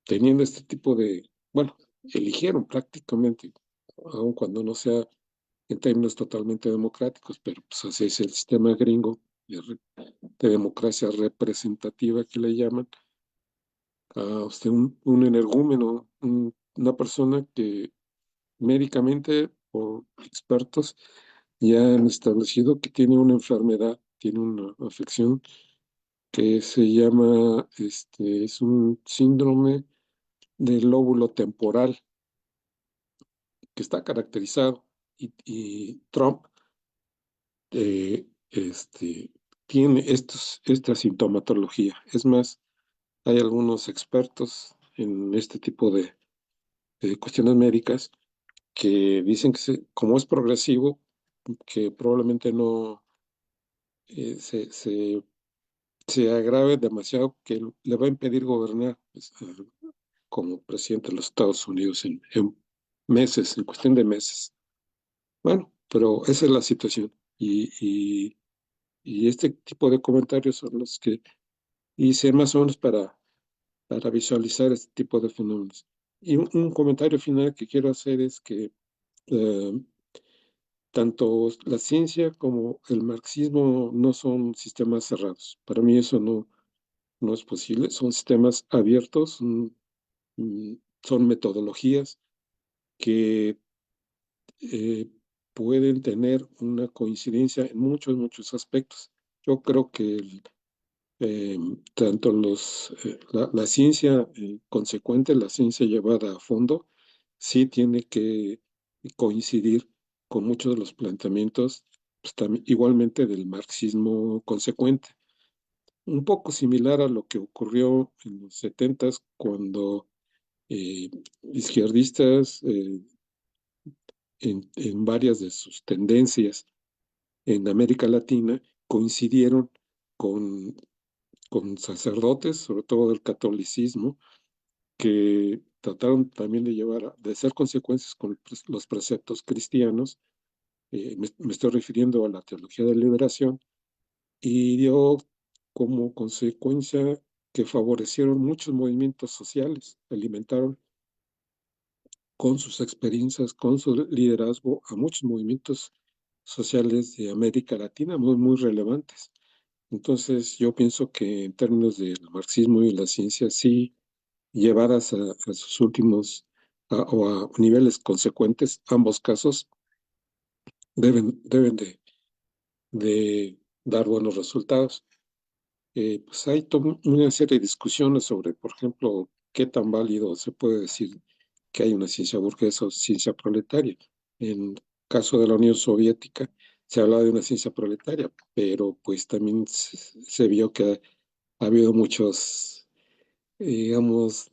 teniendo este tipo bueno, eligieron prácticamente, aun cuando no sea en términos totalmente democráticos, pero pues así es el sistema gringo de democracia representativa que le llaman, a usted un energúmeno, una persona que médicamente por expertos ya han establecido que tiene una enfermedad, tiene una afección que se llama, es un síndrome del lóbulo temporal que está caracterizado y Trump tiene esta sintomatología. Es más, hay algunos expertos en este tipo de cuestiones médicas que dicen que como es progresivo, que probablemente no eh, se, se, se agrave demasiado, que le va a impedir gobernar pues, como presidente de los Estados Unidos en meses, en cuestión de meses. Bueno, pero esa es la situación. Y este tipo de comentarios son los que hice más o menos para visualizar este tipo de fenómenos. Y un comentario final que quiero hacer es que eh, tanto la ciencia como el marxismo no son sistemas cerrados. Para mí eso no es posible. Son sistemas abiertos, son metodologías que eh, pueden tener una coincidencia en muchos aspectos. Yo creo que eh, tanto la ciencia consecuente, la ciencia llevada a fondo, sí tiene que coincidir con muchos de los planteamientos, pues, igualmente del marxismo consecuente. Un poco similar a lo que ocurrió en los setentas cuando eh, izquierdistas en varias de sus tendencias en América Latina coincidieron con, con sacerdotes, sobre todo del catolicismo, que trataron también de hacer consecuencias con los preceptos cristianos. Me estoy refiriendo a la teología de liberación, y dio como consecuencia que favorecieron muchos movimientos sociales, alimentaron con sus experiencias, con su liderazgo a muchos movimientos sociales de América Latina muy relevantes. Entonces, yo pienso que en términos del marxismo y la ciencia, sí, llevadas a sus últimos o a niveles consecuentes, ambos casos deben de dar buenos resultados. Pues hay una serie de discusiones sobre, por ejemplo, qué tan válido se puede decir que hay una ciencia burguesa o ciencia proletaria. En el caso de la Unión Soviética se hablaba de una ciencia proletaria, pero pues también se vio que ha habido muchos, digamos,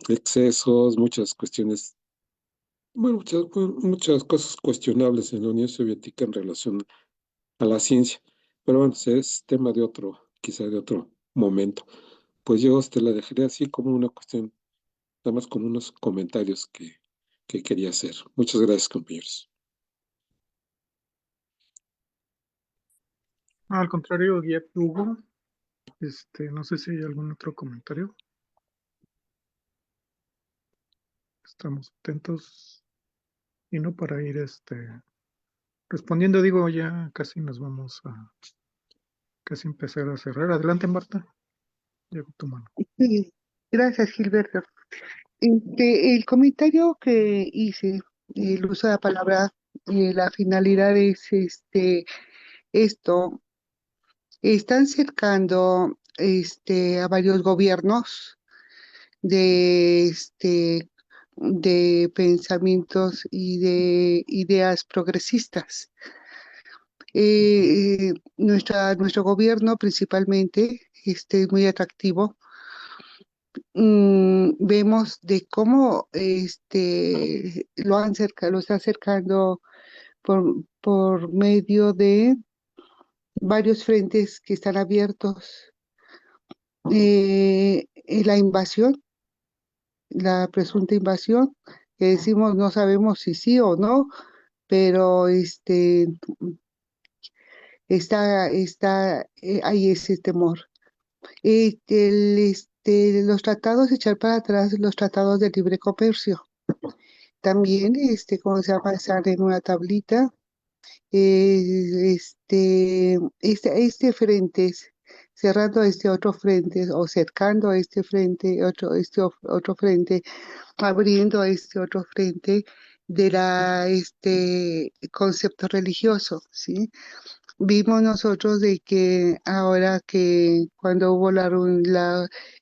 excesos, muchas cuestiones, bueno, muchas cosas cuestionables en la Unión Soviética en relación a la ciencia. Pero bueno, ese es tema de quizá de otro momento. Pues yo te la dejaré así como una cuestión, nada más como unos comentarios que quería hacer. Muchas gracias, compañeros. Al contrario, Hugo, no sé si hay algún otro comentario. Estamos atentos y no para ir respondiendo, digo, ya casi nos vamos a casi empezar a cerrar. Adelante, Marta, llevo tu mano. Sí, gracias, Gilberto. El comentario que hice, el uso de la palabra, la finalidad es esto, están cercando a varios gobiernos de de pensamientos y de ideas progresistas. Nuestro gobierno principalmente es muy atractivo. Vemos de cómo lo está acercando por medio de varios frentes que están abiertos. La invasión, la presunta invasión, que decimos no sabemos si sí o no, pero hay ese temor. Los tratados, echar para atrás los tratados de libre comercio. También, como se llama, están en una tablita. Este frente, cerrando este otro frente, o cercando a este frente, otro frente, abriendo este otro frente de este concepto religioso, ¿sí? vimos nosotros de que ahora que cuando hubo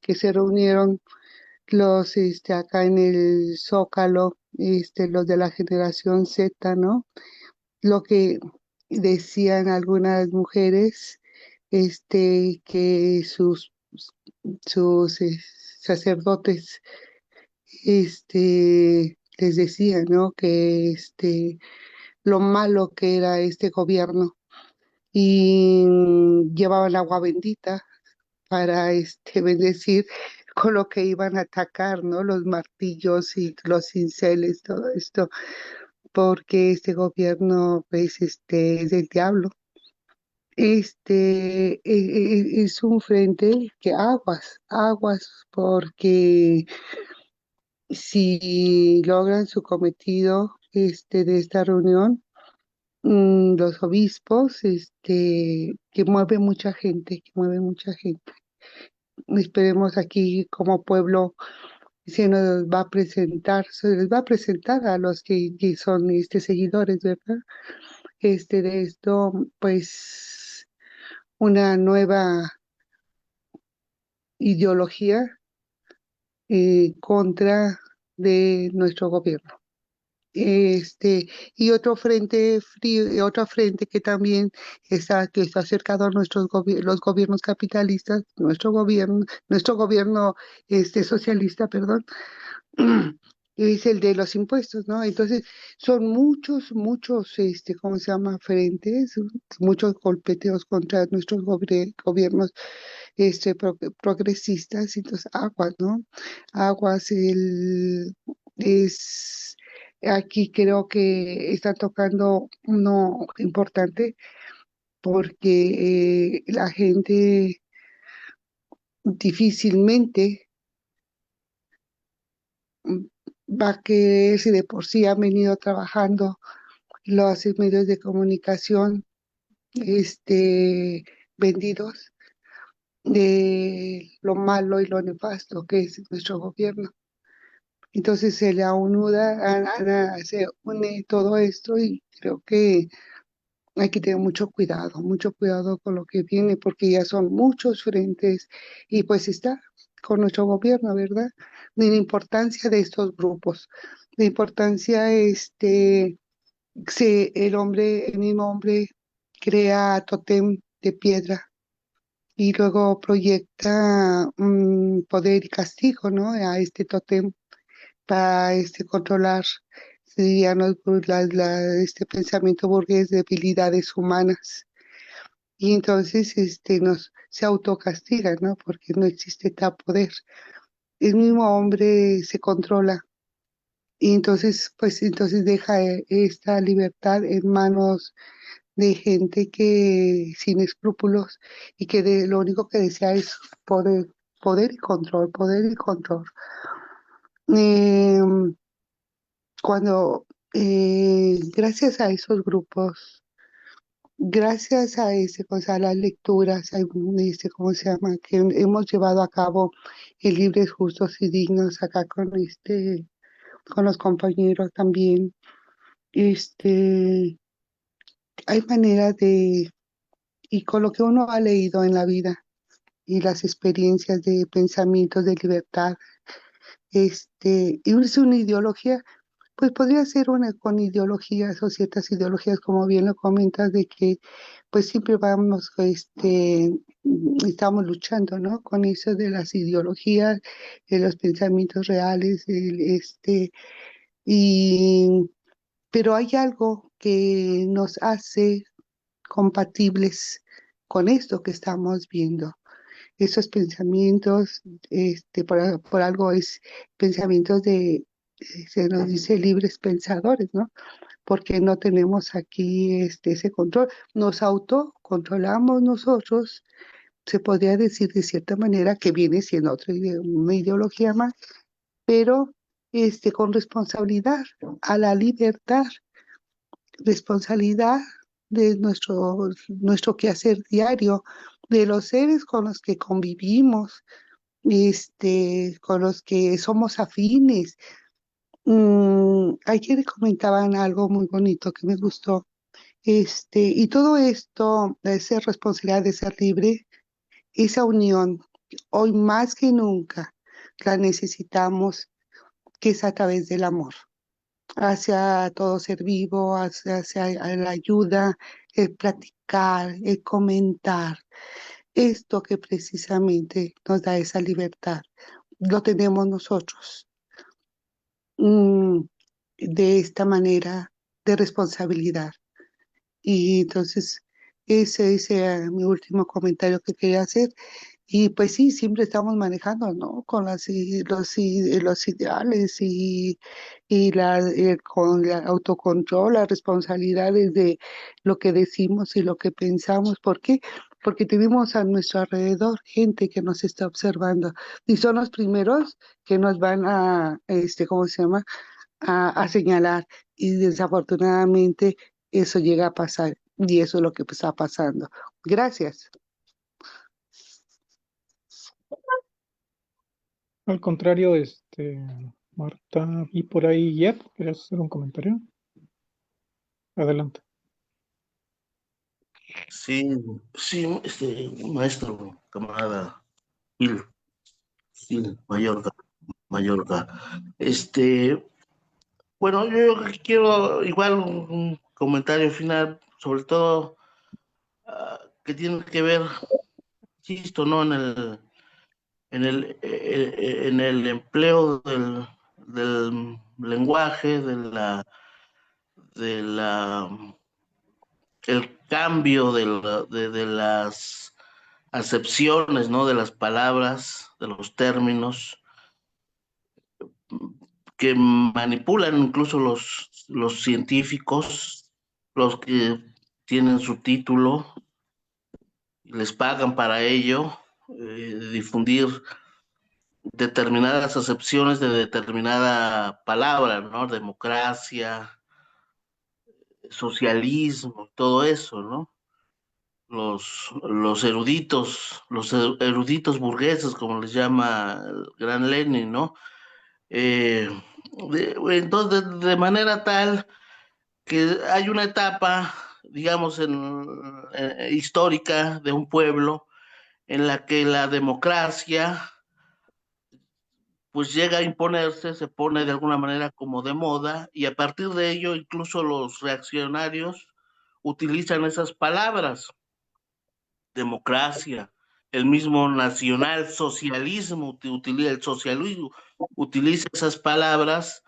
que se reunieron los acá en el Zócalo, los de la generación Z, ¿no? Lo que decían algunas mujeres, que sus sacerdotes, les decían, ¿no? Que lo malo que era este gobierno y llevaban agua bendita para bendecir con lo que iban a atacar, ¿no? Los martillos y los cinceles, todo esto, porque este gobierno, pues, es del diablo. Es un frente que aguas, porque si logran su cometido, de esta reunión, los obispos, que mueve mucha gente. Esperemos aquí como pueblo se les va a presentar a los que son seguidores, ¿verdad? De esto, pues, una nueva ideología contra de nuestro gobierno. Este, y otro frente frío, y otro frente que también que está acercado a los gobiernos capitalistas, nuestro gobierno socialista, perdón, es el de los impuestos, ¿no? Entonces, son muchos, ¿cómo se llama? Frentes, muchos golpeteos contra nuestros gobiernos, progresistas, entonces, aguas, ¿no? Aguas, aquí creo que está tocando uno importante porque la gente difícilmente mm, va a querer, si de por sí han venido trabajando los medios de comunicación, vendidos de lo malo y lo nefasto que es nuestro gobierno. Entonces se une todo esto y creo que hay que tener mucho cuidado con lo que viene, porque ya son muchos frentes y pues está con nuestro gobierno, ¿verdad? De la importancia de estos grupos, la importancia, el mismo hombre crea tótem de piedra y luego proyecta poder y castigo, ¿no? A este tótem para controlar, serían este pensamiento burgués de debilidades humanas. Y entonces se autocastiga, ¿no? Porque no existe tal poder. El mismo hombre se controla y entonces, pues entonces deja esta libertad en manos de gente que sin escrúpulos y que lo único que desea es poder y control, poder y control. Em, Cuando, gracias a esos grupos, gracias a a las lecturas, ¿cómo se llama? Que hemos llevado a cabo el Libres, Justos y Dignos acá con los compañeros también. Hay manera y con lo que uno ha leído en la vida y las experiencias de pensamientos de libertad, y es una ideología. Pues podría ser una con ideologías o ciertas ideologías, como bien lo comentas, de que pues siempre estamos luchando, ¿no? Con eso de las ideologías, de los pensamientos reales, y, pero hay algo que nos hace compatibles con esto que estamos viendo. Esos pensamientos, por algo es pensamientos se nos dice libres pensadores, ¿no? Porque no tenemos aquí ese control. Nos autocontrolamos nosotros, se podría decir de cierta manera que viene siendo una ideología más, pero con responsabilidad a la libertad, responsabilidad de nuestro quehacer diario, de los seres con los que convivimos, con los que somos afines. Ayer comentaban algo muy bonito que me gustó, Y todo esto, esa responsabilidad de ser libre, esa unión, hoy más que nunca la necesitamos, que es a través del amor, hacia todo ser vivo, hacia la ayuda, el platicar, el comentar, esto que precisamente nos da esa libertad, lo tenemos nosotros, mm, de esta manera de responsabilidad. Y entonces, ese es mi último comentario que quería hacer. Y pues sí, siempre estamos manejando, ¿no? Con los ideales con el autocontrol, las responsabilidades de lo que decimos y lo que pensamos. ¿Por qué? Porque tenemos a nuestro alrededor gente que nos está observando y son los primeros que nos van ¿cómo se llama? A señalar. Y desafortunadamente eso llega a pasar y eso es lo que está pasando. Gracias. Al contrario, Marta, vi por ahí Jeff, ¿querías hacer un comentario? Adelante. Sí, sí, maestro, camarada Gil Mayorga. Bueno, yo quiero igual un comentario final, sobre todo que tiene que ver, insisto, ¿no? En el empleo del lenguaje, de la, el cambio de las acepciones, ¿no? De las palabras, de los términos, que manipulan incluso los científicos, los que tienen su título, les pagan para ello, difundir determinadas acepciones de determinada palabra, ¿no? Democracia, socialismo, todo eso, ¿no? Los eruditos burgueses, como les llama el gran Lenin, ¿no? Eh, entonces, manera tal que hay una etapa, digamos, histórica de un pueblo en la que la democracia pues llega a imponerse, se pone de alguna manera como de moda y a partir de ello incluso los reaccionarios utilizan esas palabras, democracia, el mismo nacionalsocialismo, el socialismo utiliza esas palabras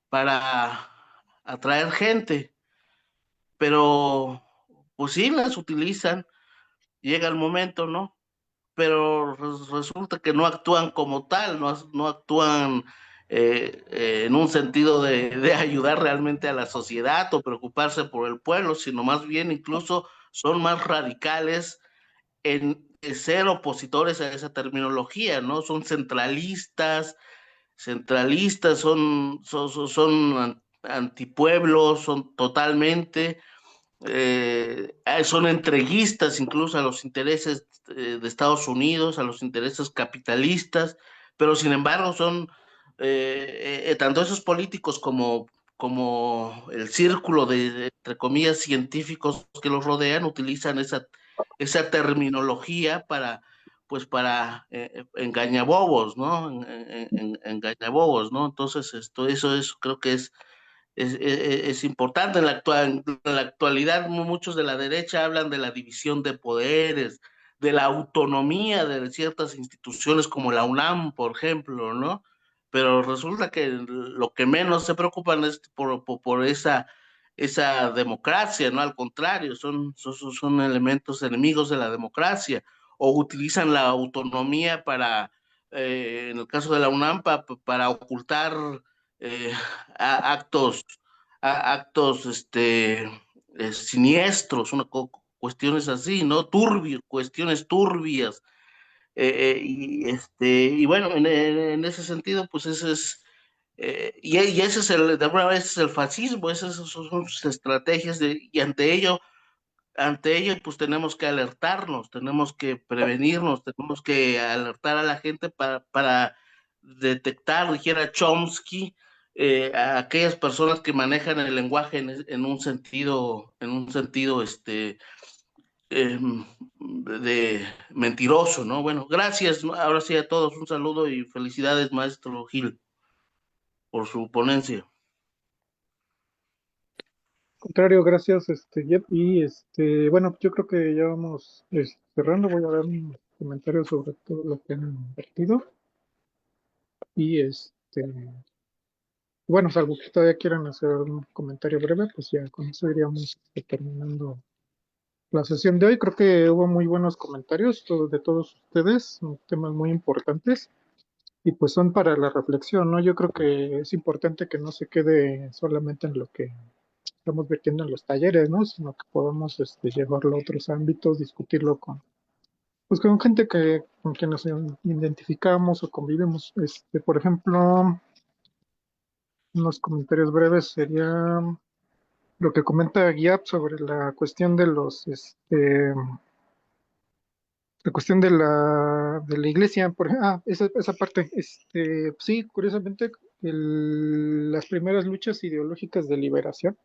para atraer gente, pero pues sí las utilizan, llega el momento, ¿no? Pero resulta que no actúan como tal, no actúan en un sentido de ayudar realmente a la sociedad o preocuparse por el pueblo, sino más bien incluso son más radicales en ser opositores a esa terminología, ¿no? Son centralistas, son antipueblos, son totalmente son entreguistas incluso a los intereses de Estados Unidos, a los intereses capitalistas, pero sin embargo son tanto esos políticos como el círculo entre comillas, científicos que los rodean, utilizan esa terminología pues para engañabobos, ¿no? Engañabobos, ¿no? Entonces, creo que es importante. En la actualidad, muchos de la derecha hablan de la división de poderes, de la autonomía de ciertas instituciones como la UNAM, por ejemplo, ¿no? Pero resulta que lo que menos se preocupan es por esa democracia, ¿no? Al contrario, son elementos enemigos de la democracia, o utilizan la autonomía en el caso de la UNAM, para ocultar eh, actos, actos siniestros, cuestiones así, ¿no? Cuestiones turbias. Y bueno, en ese sentido, pues ese es, y ese es de alguna manera, ese es el fascismo, esas son sus estrategias, y ante ello, pues tenemos que alertarnos, tenemos que prevenirnos, tenemos que alertar a la gente para detectar, dijera Chomsky, a aquellas personas que manejan el lenguaje en un sentido, de mentiroso, ¿no? Bueno, gracias, ¿no? Ahora sí a todos un saludo y felicidades, maestro Gil, por su ponencia. Contrario, gracias, Jeff. Y bueno, yo creo que ya vamos cerrando. Voy a dar un comentario sobre todo lo que han vertido. Y bueno, salvo que todavía quieran hacer un comentario breve, pues ya con eso iríamos terminando la sesión de hoy. Creo que hubo muy buenos comentarios de todos ustedes, son temas muy importantes y pues son para la reflexión, ¿no? Yo creo que es importante que no se quede solamente en lo que estamos vertiendo en los talleres, ¿no? Sino que podamos llevarlo a otros ámbitos, discutirlo pues con gente con quien nos identificamos o convivimos. Por ejemplo, unos comentarios breves sería lo que comenta Giap sobre la cuestión de la cuestión de la iglesia, esa parte, sí, curiosamente, las primeras luchas ideológicas de liberación,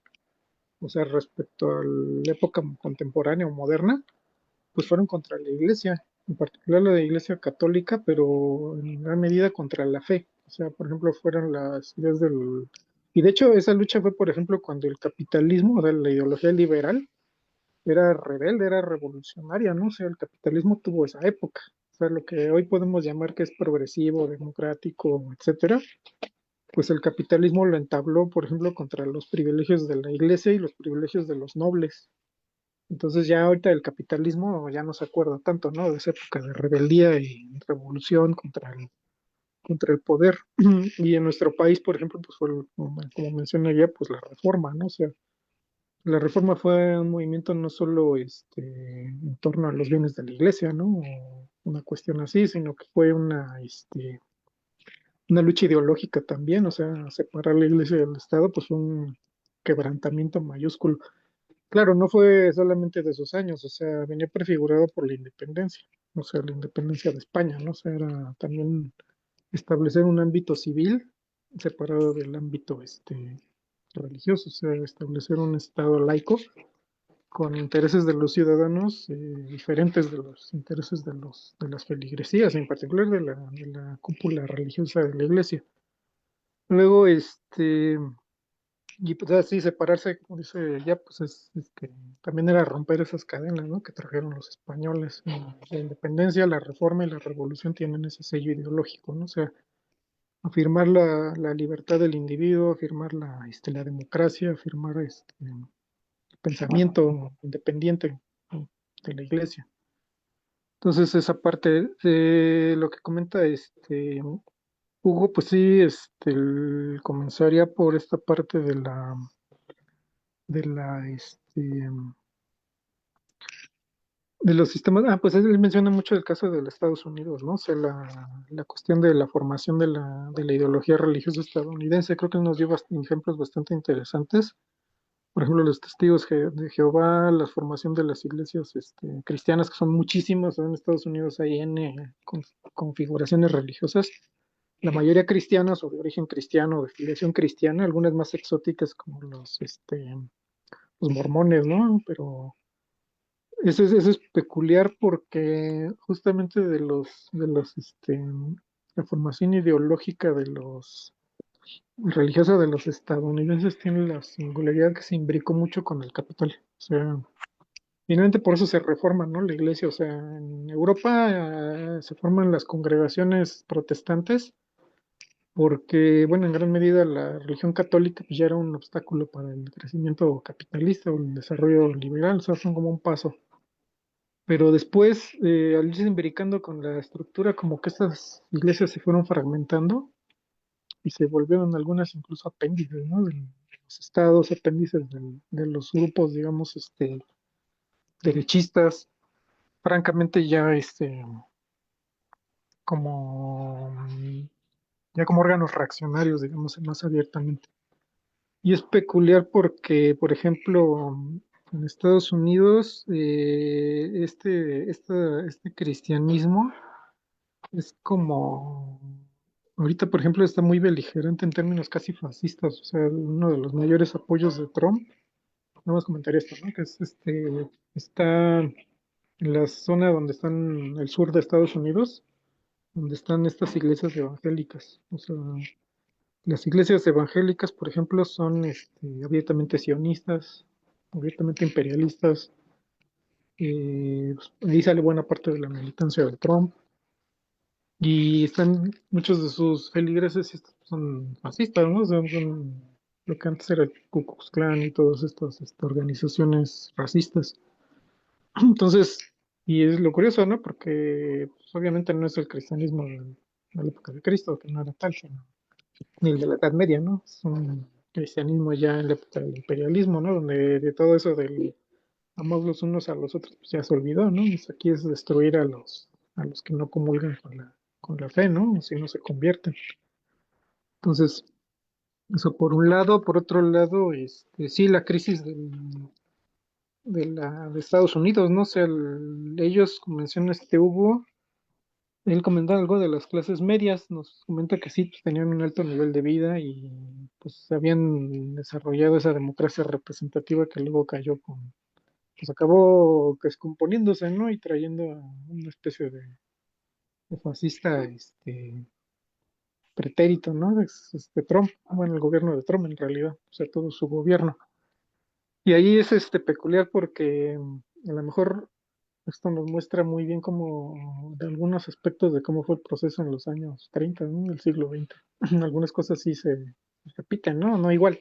o sea, respecto a la época contemporánea o moderna, pues fueron contra la iglesia, en particular la de iglesia católica, pero en gran medida contra la fe. O sea, por ejemplo, fueron las ideas del... Y de hecho, esa lucha fue, por ejemplo, cuando el capitalismo, o sea, la ideología liberal, era rebelde, era revolucionaria, ¿no? O sea, el capitalismo tuvo esa época. O sea, lo que hoy podemos llamar que es progresivo, democrático, etcétera, pues el capitalismo lo entabló, por ejemplo, contra los privilegios de la iglesia y los privilegios de los nobles. Entonces ya ahorita el capitalismo ya no se acuerda tanto, ¿no? De esa época de rebeldía y revolución contra el poder. Y en nuestro país, por ejemplo, pues fue, como mencioné ya, pues la reforma, ¿no? O sea, la reforma fue un movimiento no solo en torno a los bienes de la iglesia, ¿no? O una cuestión así, sino que fue una lucha ideológica también, o sea, separar la iglesia del Estado, pues fue un quebrantamiento mayúsculo. Claro, no fue solamente de esos años, o sea, venía prefigurado por la independencia, o sea, la independencia de España, ¿no? O sea, era también establecer un ámbito civil separado del ámbito religioso, o sea, establecer un estado laico con intereses de los ciudadanos diferentes de los intereses de las feligresías, en particular de la cúpula religiosa de la iglesia. Luego, y pues así separarse, como dice ya, pues es que también era romper esas cadenas, ¿no? Que trajeron los españoles. Y la independencia, la reforma y la revolución tienen ese sello ideológico, ¿no? O sea, afirmar la libertad del individuo, afirmar la democracia, afirmar el pensamiento independiente, ¿no? De la iglesia. Entonces, esa parte de lo que comenta Hugo, pues sí, comenzaría por esta parte de la, de los sistemas, pues él menciona mucho el caso de los Estados Unidos, ¿no? O sea, la cuestión de la formación de la ideología religiosa estadounidense, creo que él nos dio ejemplos bastante interesantes. Por ejemplo, los testigos de Jehová, la formación de las iglesias cristianas, que son muchísimas, en Estados Unidos hay configuraciones religiosas, la mayoría cristianas o de origen cristiano, de filiación cristiana, algunas más exóticas como los mormones, ¿no? Pero eso es peculiar porque justamente la formación ideológica de los religiosa de los estadounidenses tiene la singularidad que se imbricó mucho con el capital. O sea, finalmente por eso se reforma, ¿no? La iglesia. O sea, en Europa se forman las congregaciones protestantes porque, bueno, en gran medida la religión católica pues, ya era un obstáculo para el crecimiento capitalista o el desarrollo liberal. O sea, son como un paso. Pero después, al irse imbricando con la estructura, como que estas iglesias se fueron fragmentando y se volvieron algunas incluso apéndices, ¿no? De los estados, apéndices de los grupos, digamos, derechistas, francamente ya, como, ya como órganos reaccionarios, digamos, más abiertamente. Y es peculiar porque, por ejemplo, en Estados Unidos, este cristianismo es como, ahorita, por ejemplo, está muy beligerante en términos casi fascistas. O sea, uno de los mayores apoyos de Trump, nada más comentar esto, ¿no? Que es está en la zona donde están el sur de Estados Unidos, donde están estas iglesias evangélicas. O sea, las iglesias evangélicas, por ejemplo, son abiertamente sionistas, abiertamente imperialistas. Pues, ahí sale buena parte de la militancia de Trump. Y están muchos de sus feligreses son fascistas, ¿no? Son lo que antes era el Ku Klux Klan y todas estas organizaciones racistas. Entonces, y es lo curioso, ¿no? Porque pues, obviamente no es el cristianismo de la época de Cristo, que no era tal, ni el de la Edad Media, ¿no? Es un cristianismo ya en la época del imperialismo, ¿no? Donde de todo eso del amor los unos a los otros, pues ya se olvidó, ¿no? Pues aquí es destruir a los que no comulgan con la fe, ¿no? Si no se convierten. Entonces, eso por un lado. Por otro lado, sí, la crisis de Estados Unidos, ¿no? O sea, ellos, como menciona Hugo, él comenta algo de las clases medias, nos comenta que sí, pues, tenían un alto nivel de vida y pues habían desarrollado esa democracia representativa que luego cayó pues acabó descomponiéndose, ¿no? Y trayendo a una especie de fascista, pretérito, ¿no? Es Trump, bueno, el gobierno de Trump en realidad, o sea, todo su gobierno. Y ahí es peculiar porque a lo mejor esto nos muestra muy bien como de algunos aspectos de cómo fue el proceso en los años 30, ¿no? Del siglo XX. Algunas cosas sí se repiten, ¿no? No igual,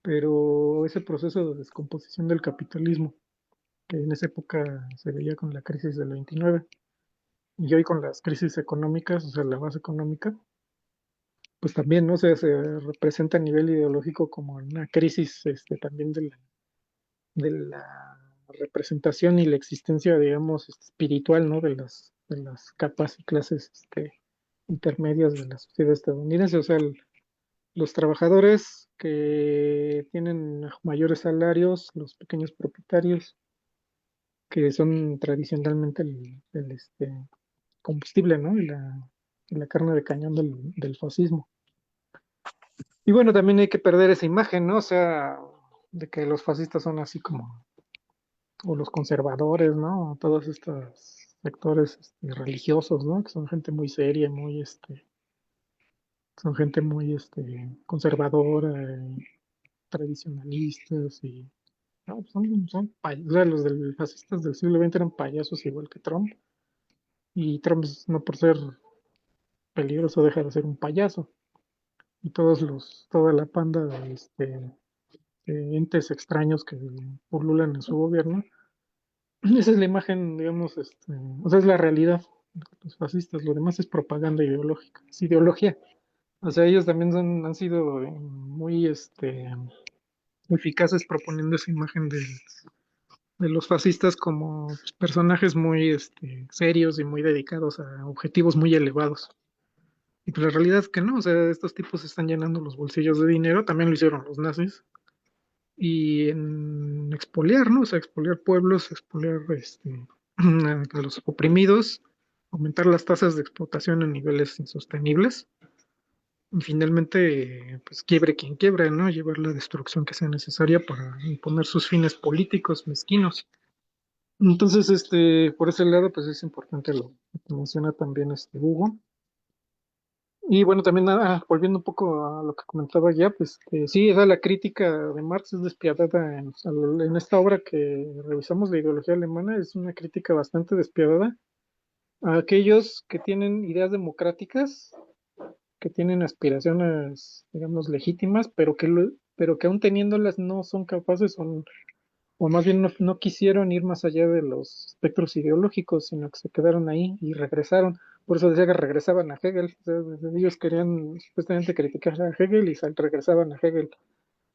pero ese proceso de descomposición del capitalismo, que en esa época se veía con la crisis del 29 y hoy con las crisis económicas, o sea, la base económica, pues también, ¿no? O sea, se representa a nivel ideológico como una crisis también de la representación y la existencia, digamos, espiritual, ¿no? De las capas y clases intermedias de la sociedad estadounidense. O sea, los trabajadores que tienen mayores salarios, los pequeños propietarios, que son tradicionalmente el combustible, ¿no? Y la carne de cañón del fascismo. Y bueno, también hay que perder esa imagen, ¿no? O sea, de que los fascistas son así como o los conservadores, ¿no? Todos estos sectores religiosos, ¿no? Que son gente muy seria, son gente muy conservadora, tradicionalistas y no, o sea, los fascistas del siglo XX eran payasos igual que Trump y Trump no por ser peligroso deja de ser un payaso y toda la panda de entes extraños que pululan en su gobierno. Esa es la imagen, digamos, o sea, es la realidad de los fascistas, lo demás es propaganda ideológica, es ideología. O sea, ellos también han sido muy, muy eficaces proponiendo esa imagen de los fascistas como pues, personajes muy, serios y muy dedicados a objetivos muy elevados. Y pues la realidad es que no, o sea, estos tipos están llenando los bolsillos de dinero, también lo hicieron los nazis, y en expoliar, ¿no? O sea, expoliar pueblos, expoliar a los oprimidos, aumentar las tasas de explotación en niveles insostenibles y finalmente, pues quiebre quien quiebre, ¿no? Llevar la destrucción que sea necesaria para imponer sus fines políticos mezquinos. Entonces, por ese lado, pues es importante lo que menciona también Hugo. Y bueno, también volviendo un poco a lo que comentaba ya, pues sí, la crítica de Marx es despiadada en esta obra que revisamos de ideología alemana, es una crítica bastante despiadada a aquellos que tienen ideas democráticas, que tienen aspiraciones, digamos, legítimas, pero que aún teniéndolas no son capaces o más bien no quisieron ir más allá de los espectros ideológicos, sino que se quedaron ahí y regresaron. Por eso decía que regresaban a Hegel. O sea, ellos querían supuestamente criticar a Hegel y regresaban a Hegel.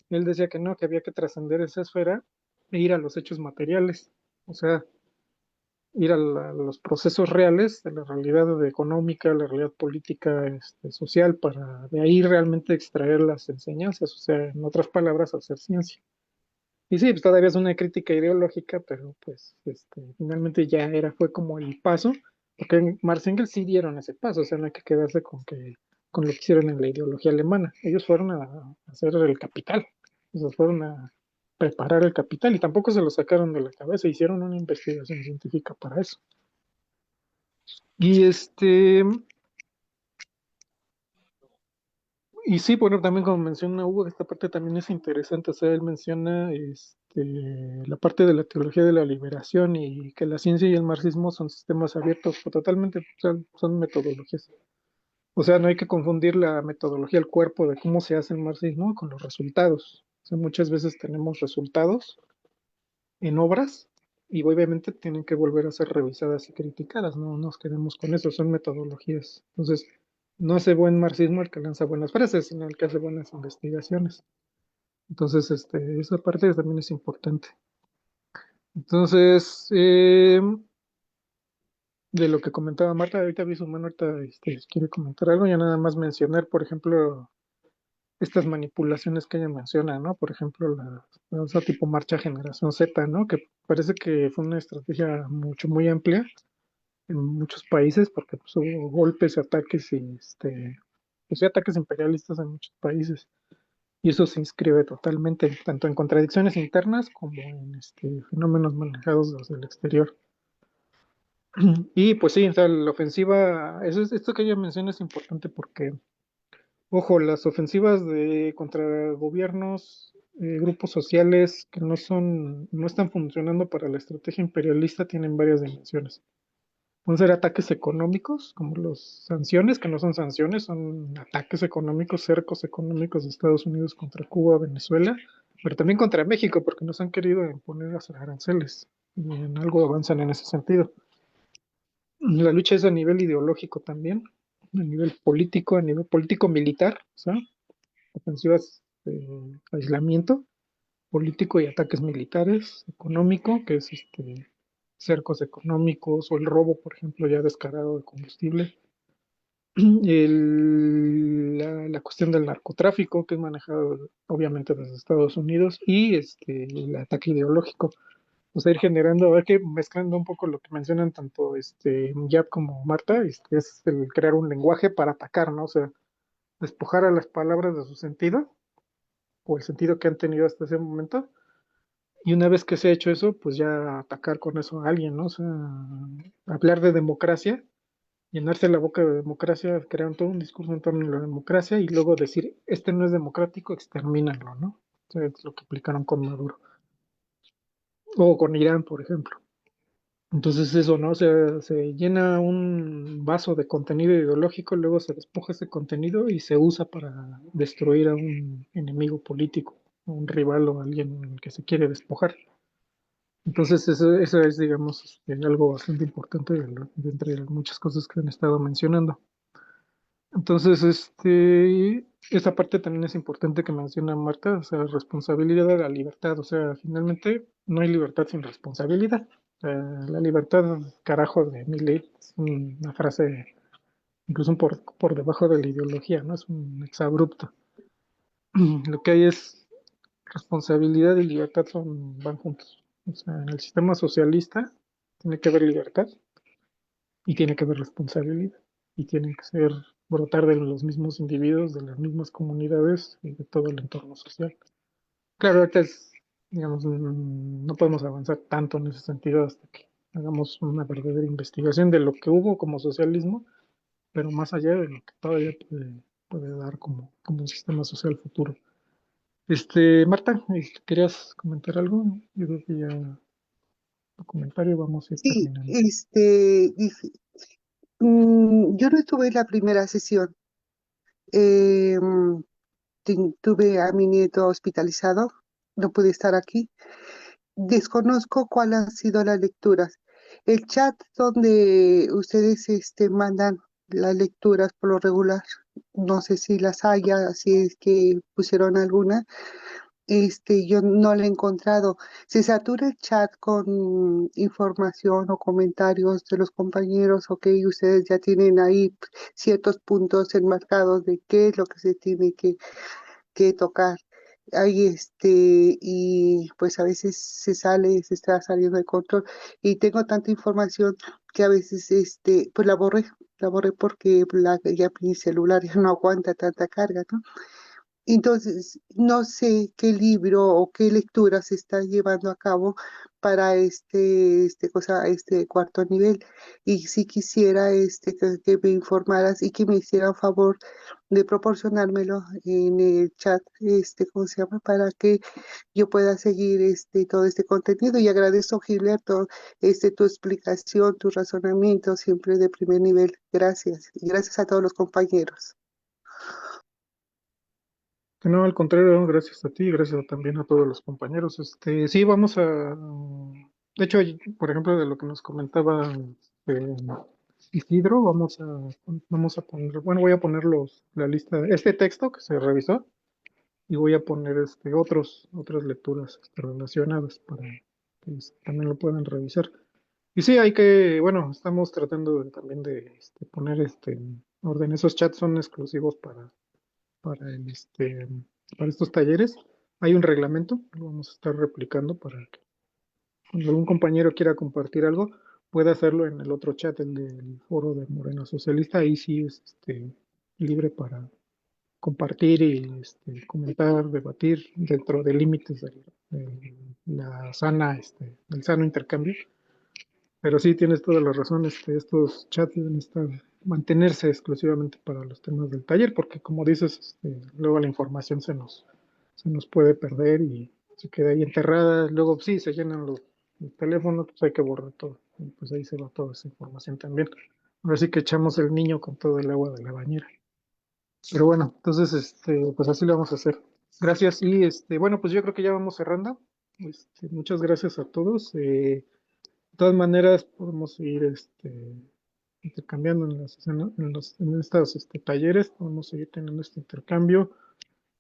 Él decía que no, que había que trascender esa esfera e ir a los hechos materiales. O sea, ir a los procesos reales de la realidad económica, la realidad política, social, para de ahí realmente extraer las enseñanzas. O sea, en otras palabras, hacer ciencia. Y sí, pues todavía es una crítica ideológica, pero pues finalmente fue como el paso, porque Marx y Engels sí dieron ese paso, o sea, no hay que quedarse con que con lo que hicieron en la ideología alemana. Ellos fueron a hacer el capital, ellos fueron a preparar el capital y tampoco se lo sacaron de la cabeza, hicieron una investigación científica para eso. Y y sí, bueno, también como menciona Hugo, esta parte también es interesante, o sea, él menciona la parte de la teología de la liberación y que la ciencia y el marxismo son sistemas abiertos, pues, totalmente, o sea, son metodologías. O sea, no hay que confundir la metodología, el cuerpo de cómo se hace el marxismo con los resultados. O sea, muchas veces tenemos resultados en obras y obviamente tienen que volver a ser revisadas y criticadas, no nos quedemos con eso, son metodologías. Entonces, no hace buen marxismo el que lanza buenas frases, sino el que hace buenas investigaciones. Entonces, esa parte también es importante. Entonces, de lo que comentaba Marta, ahorita vi su mano, ahorita quiere comentar algo, ya nada más mencionar, por ejemplo, estas manipulaciones que ella menciona, ¿no? Por ejemplo, la famosa tipo marcha generación Z, ¿no? Que parece que fue una estrategia muy amplia en muchos países, porque pues, hubo golpes, ataques y pues, sí, ataques imperialistas en muchos países. Y eso se inscribe totalmente, tanto en contradicciones internas como en fenómenos manejados desde el exterior. Y pues sí, o sea, la ofensiva, esto que ella menciona es importante porque ojo, las ofensivas contra gobiernos, grupos sociales que no están funcionando para la estrategia imperialista tienen varias dimensiones. Pueden ser ataques económicos, como las sanciones, que no son sanciones, son ataques económicos, cercos económicos de Estados Unidos contra Cuba, Venezuela, pero también contra México, porque nos han querido imponer aranceles y en algo avanzan en ese sentido. La lucha es a nivel ideológico también, a nivel político militar, ¿sabes? Ofensivas de aislamiento político y ataques militares, económico, que es cercos económicos o el robo, por ejemplo, ya descarado de combustible. La cuestión del narcotráfico, que es manejado obviamente desde Estados Unidos, y el ataque ideológico. O sea, ir generando, a ver que mezclando un poco lo que mencionan tanto Yap como Marta, es el crear un lenguaje para atacar, ¿no? O sea, despojar a las palabras de su sentido o el sentido que han tenido hasta ese momento. Y una vez que se ha hecho eso, pues ya atacar con eso a alguien, ¿no? O sea, hablar de democracia, llenarse la boca de democracia, crear todo un discurso en torno a la democracia y luego decir, este no es democrático, extermínalo, ¿no? O sea, es lo que aplicaron con Maduro. O con Irán, por ejemplo. Entonces eso, ¿no? O sea, se llena un vaso de contenido ideológico, luego se despoja ese contenido y se usa para destruir a un enemigo político, a un rival o a alguien que se quiere despojar. Entonces eso es, digamos, algo bastante importante de entre muchas cosas que han estado mencionando. Entonces, esa parte también es importante que menciona Marta, o sea, responsabilidad de la libertad, o sea, finalmente no hay libertad sin responsabilidad. La libertad, carajo, de Milei es una frase incluso por debajo de la ideología, ¿no? Es un exabrupto. Lo que hay es responsabilidad y libertad van juntos. O sea, en el sistema socialista tiene que haber libertad y tiene que haber responsabilidad y tienen que ser brotar de los mismos individuos, de las mismas comunidades y de todo el entorno social. Claro, ahorita digamos, no podemos avanzar tanto en ese sentido hasta que hagamos una verdadera investigación de lo que hubo como socialismo, pero más allá de lo que todavía puede dar como un sistema social futuro. Marta, ¿querías comentar algo? Yo creo que ya tu comentario vamos a ir Sí, terminando. yo no estuve en la primera sesión. Eh, Tuve a mi nieto hospitalizado, no pude estar aquí. Desconozco cuáles han sido las lecturas. El chat donde ustedes mandan las lecturas por lo regular, no sé si las haya, si es que pusieron alguna, yo no la he encontrado. Se satura el chat con información o comentarios de los compañeros, ok, ustedes ya tienen ahí ciertos puntos enmarcados de qué es lo que se tiene que tocar. hay y pues a veces se está saliendo de control y tengo tanta información que a veces pues la borré porque ya mi celular ya no aguanta tanta carga, ¿no? Entonces, no sé qué libro o qué lectura se está llevando a cabo para este cuarto nivel. Y si quisiera que me informaras y que me hicieran favor de proporcionármelo en el chat, ¿cómo se llama? Para que yo pueda seguir todo este contenido. Y agradezco, Gilberto, tu explicación, tu razonamiento, siempre de primer nivel. Gracias. Y gracias a todos los compañeros. No, al contrario, gracias a ti, gracias también a todos los compañeros. Sí, vamos de hecho, por ejemplo, de lo que nos comentaba Isidro, vamos a poner, bueno, voy a poner la lista, este texto que se revisó, y voy a poner otras lecturas relacionadas para que también lo puedan revisar. Y sí, bueno, estamos tratando también de poner en orden. Esos chats son exclusivos para el, para estos talleres. Hay un reglamento, lo vamos a estar replicando para que cuando algún compañero quiera compartir algo, pueda hacerlo en el otro chat, el del foro de Morena Socialista. Ahí sí es libre para compartir y comentar, debatir dentro de límites de la del sano intercambio. Pero sí, tienes toda la razón, estos chats deben mantenerse exclusivamente para los temas del taller, porque como dices, luego la información se nos puede perder y se queda ahí enterrada. Luego sí, se llenan los teléfonos, pues hay que borrar todo. Y pues ahí se va toda esa información también. Ahora sí que echamos el niño con todo el agua de la bañera. Pero bueno, entonces, pues así lo vamos a hacer. Gracias. Y bueno, pues yo creo que ya vamos cerrando. Muchas gracias a todos. De todas maneras, podemos seguir intercambiando en estos talleres, podemos seguir teniendo este intercambio.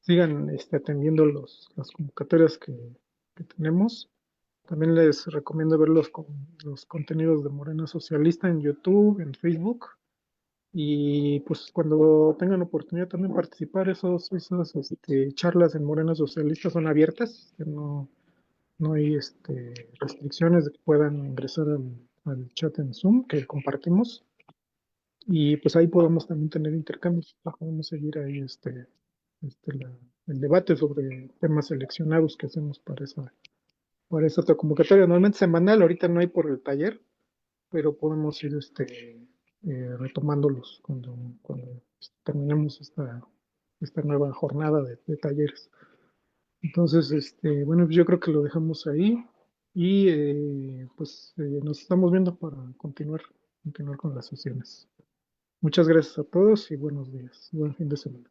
Sigan atendiendo las convocatorias que tenemos. También les recomiendo ver los contenidos de Morena Socialista en YouTube, en Facebook. Y pues cuando tengan oportunidad también participar, esas charlas en Morena Socialista son abiertas, que no hay restricciones de que puedan ingresar al chat en Zoom que compartimos. Y pues ahí podemos también tener intercambios, podemos seguir ahí el debate sobre temas seleccionados que hacemos para esa otra convocatoria. Normalmente semanal, ahorita no hay por el taller, pero podemos ir retomándolos cuando terminemos esta nueva jornada de talleres. Entonces, bueno, yo creo que lo dejamos ahí y pues nos estamos viendo para continuar con las sesiones. Muchas gracias a todos y buenos días. Buen fin de semana.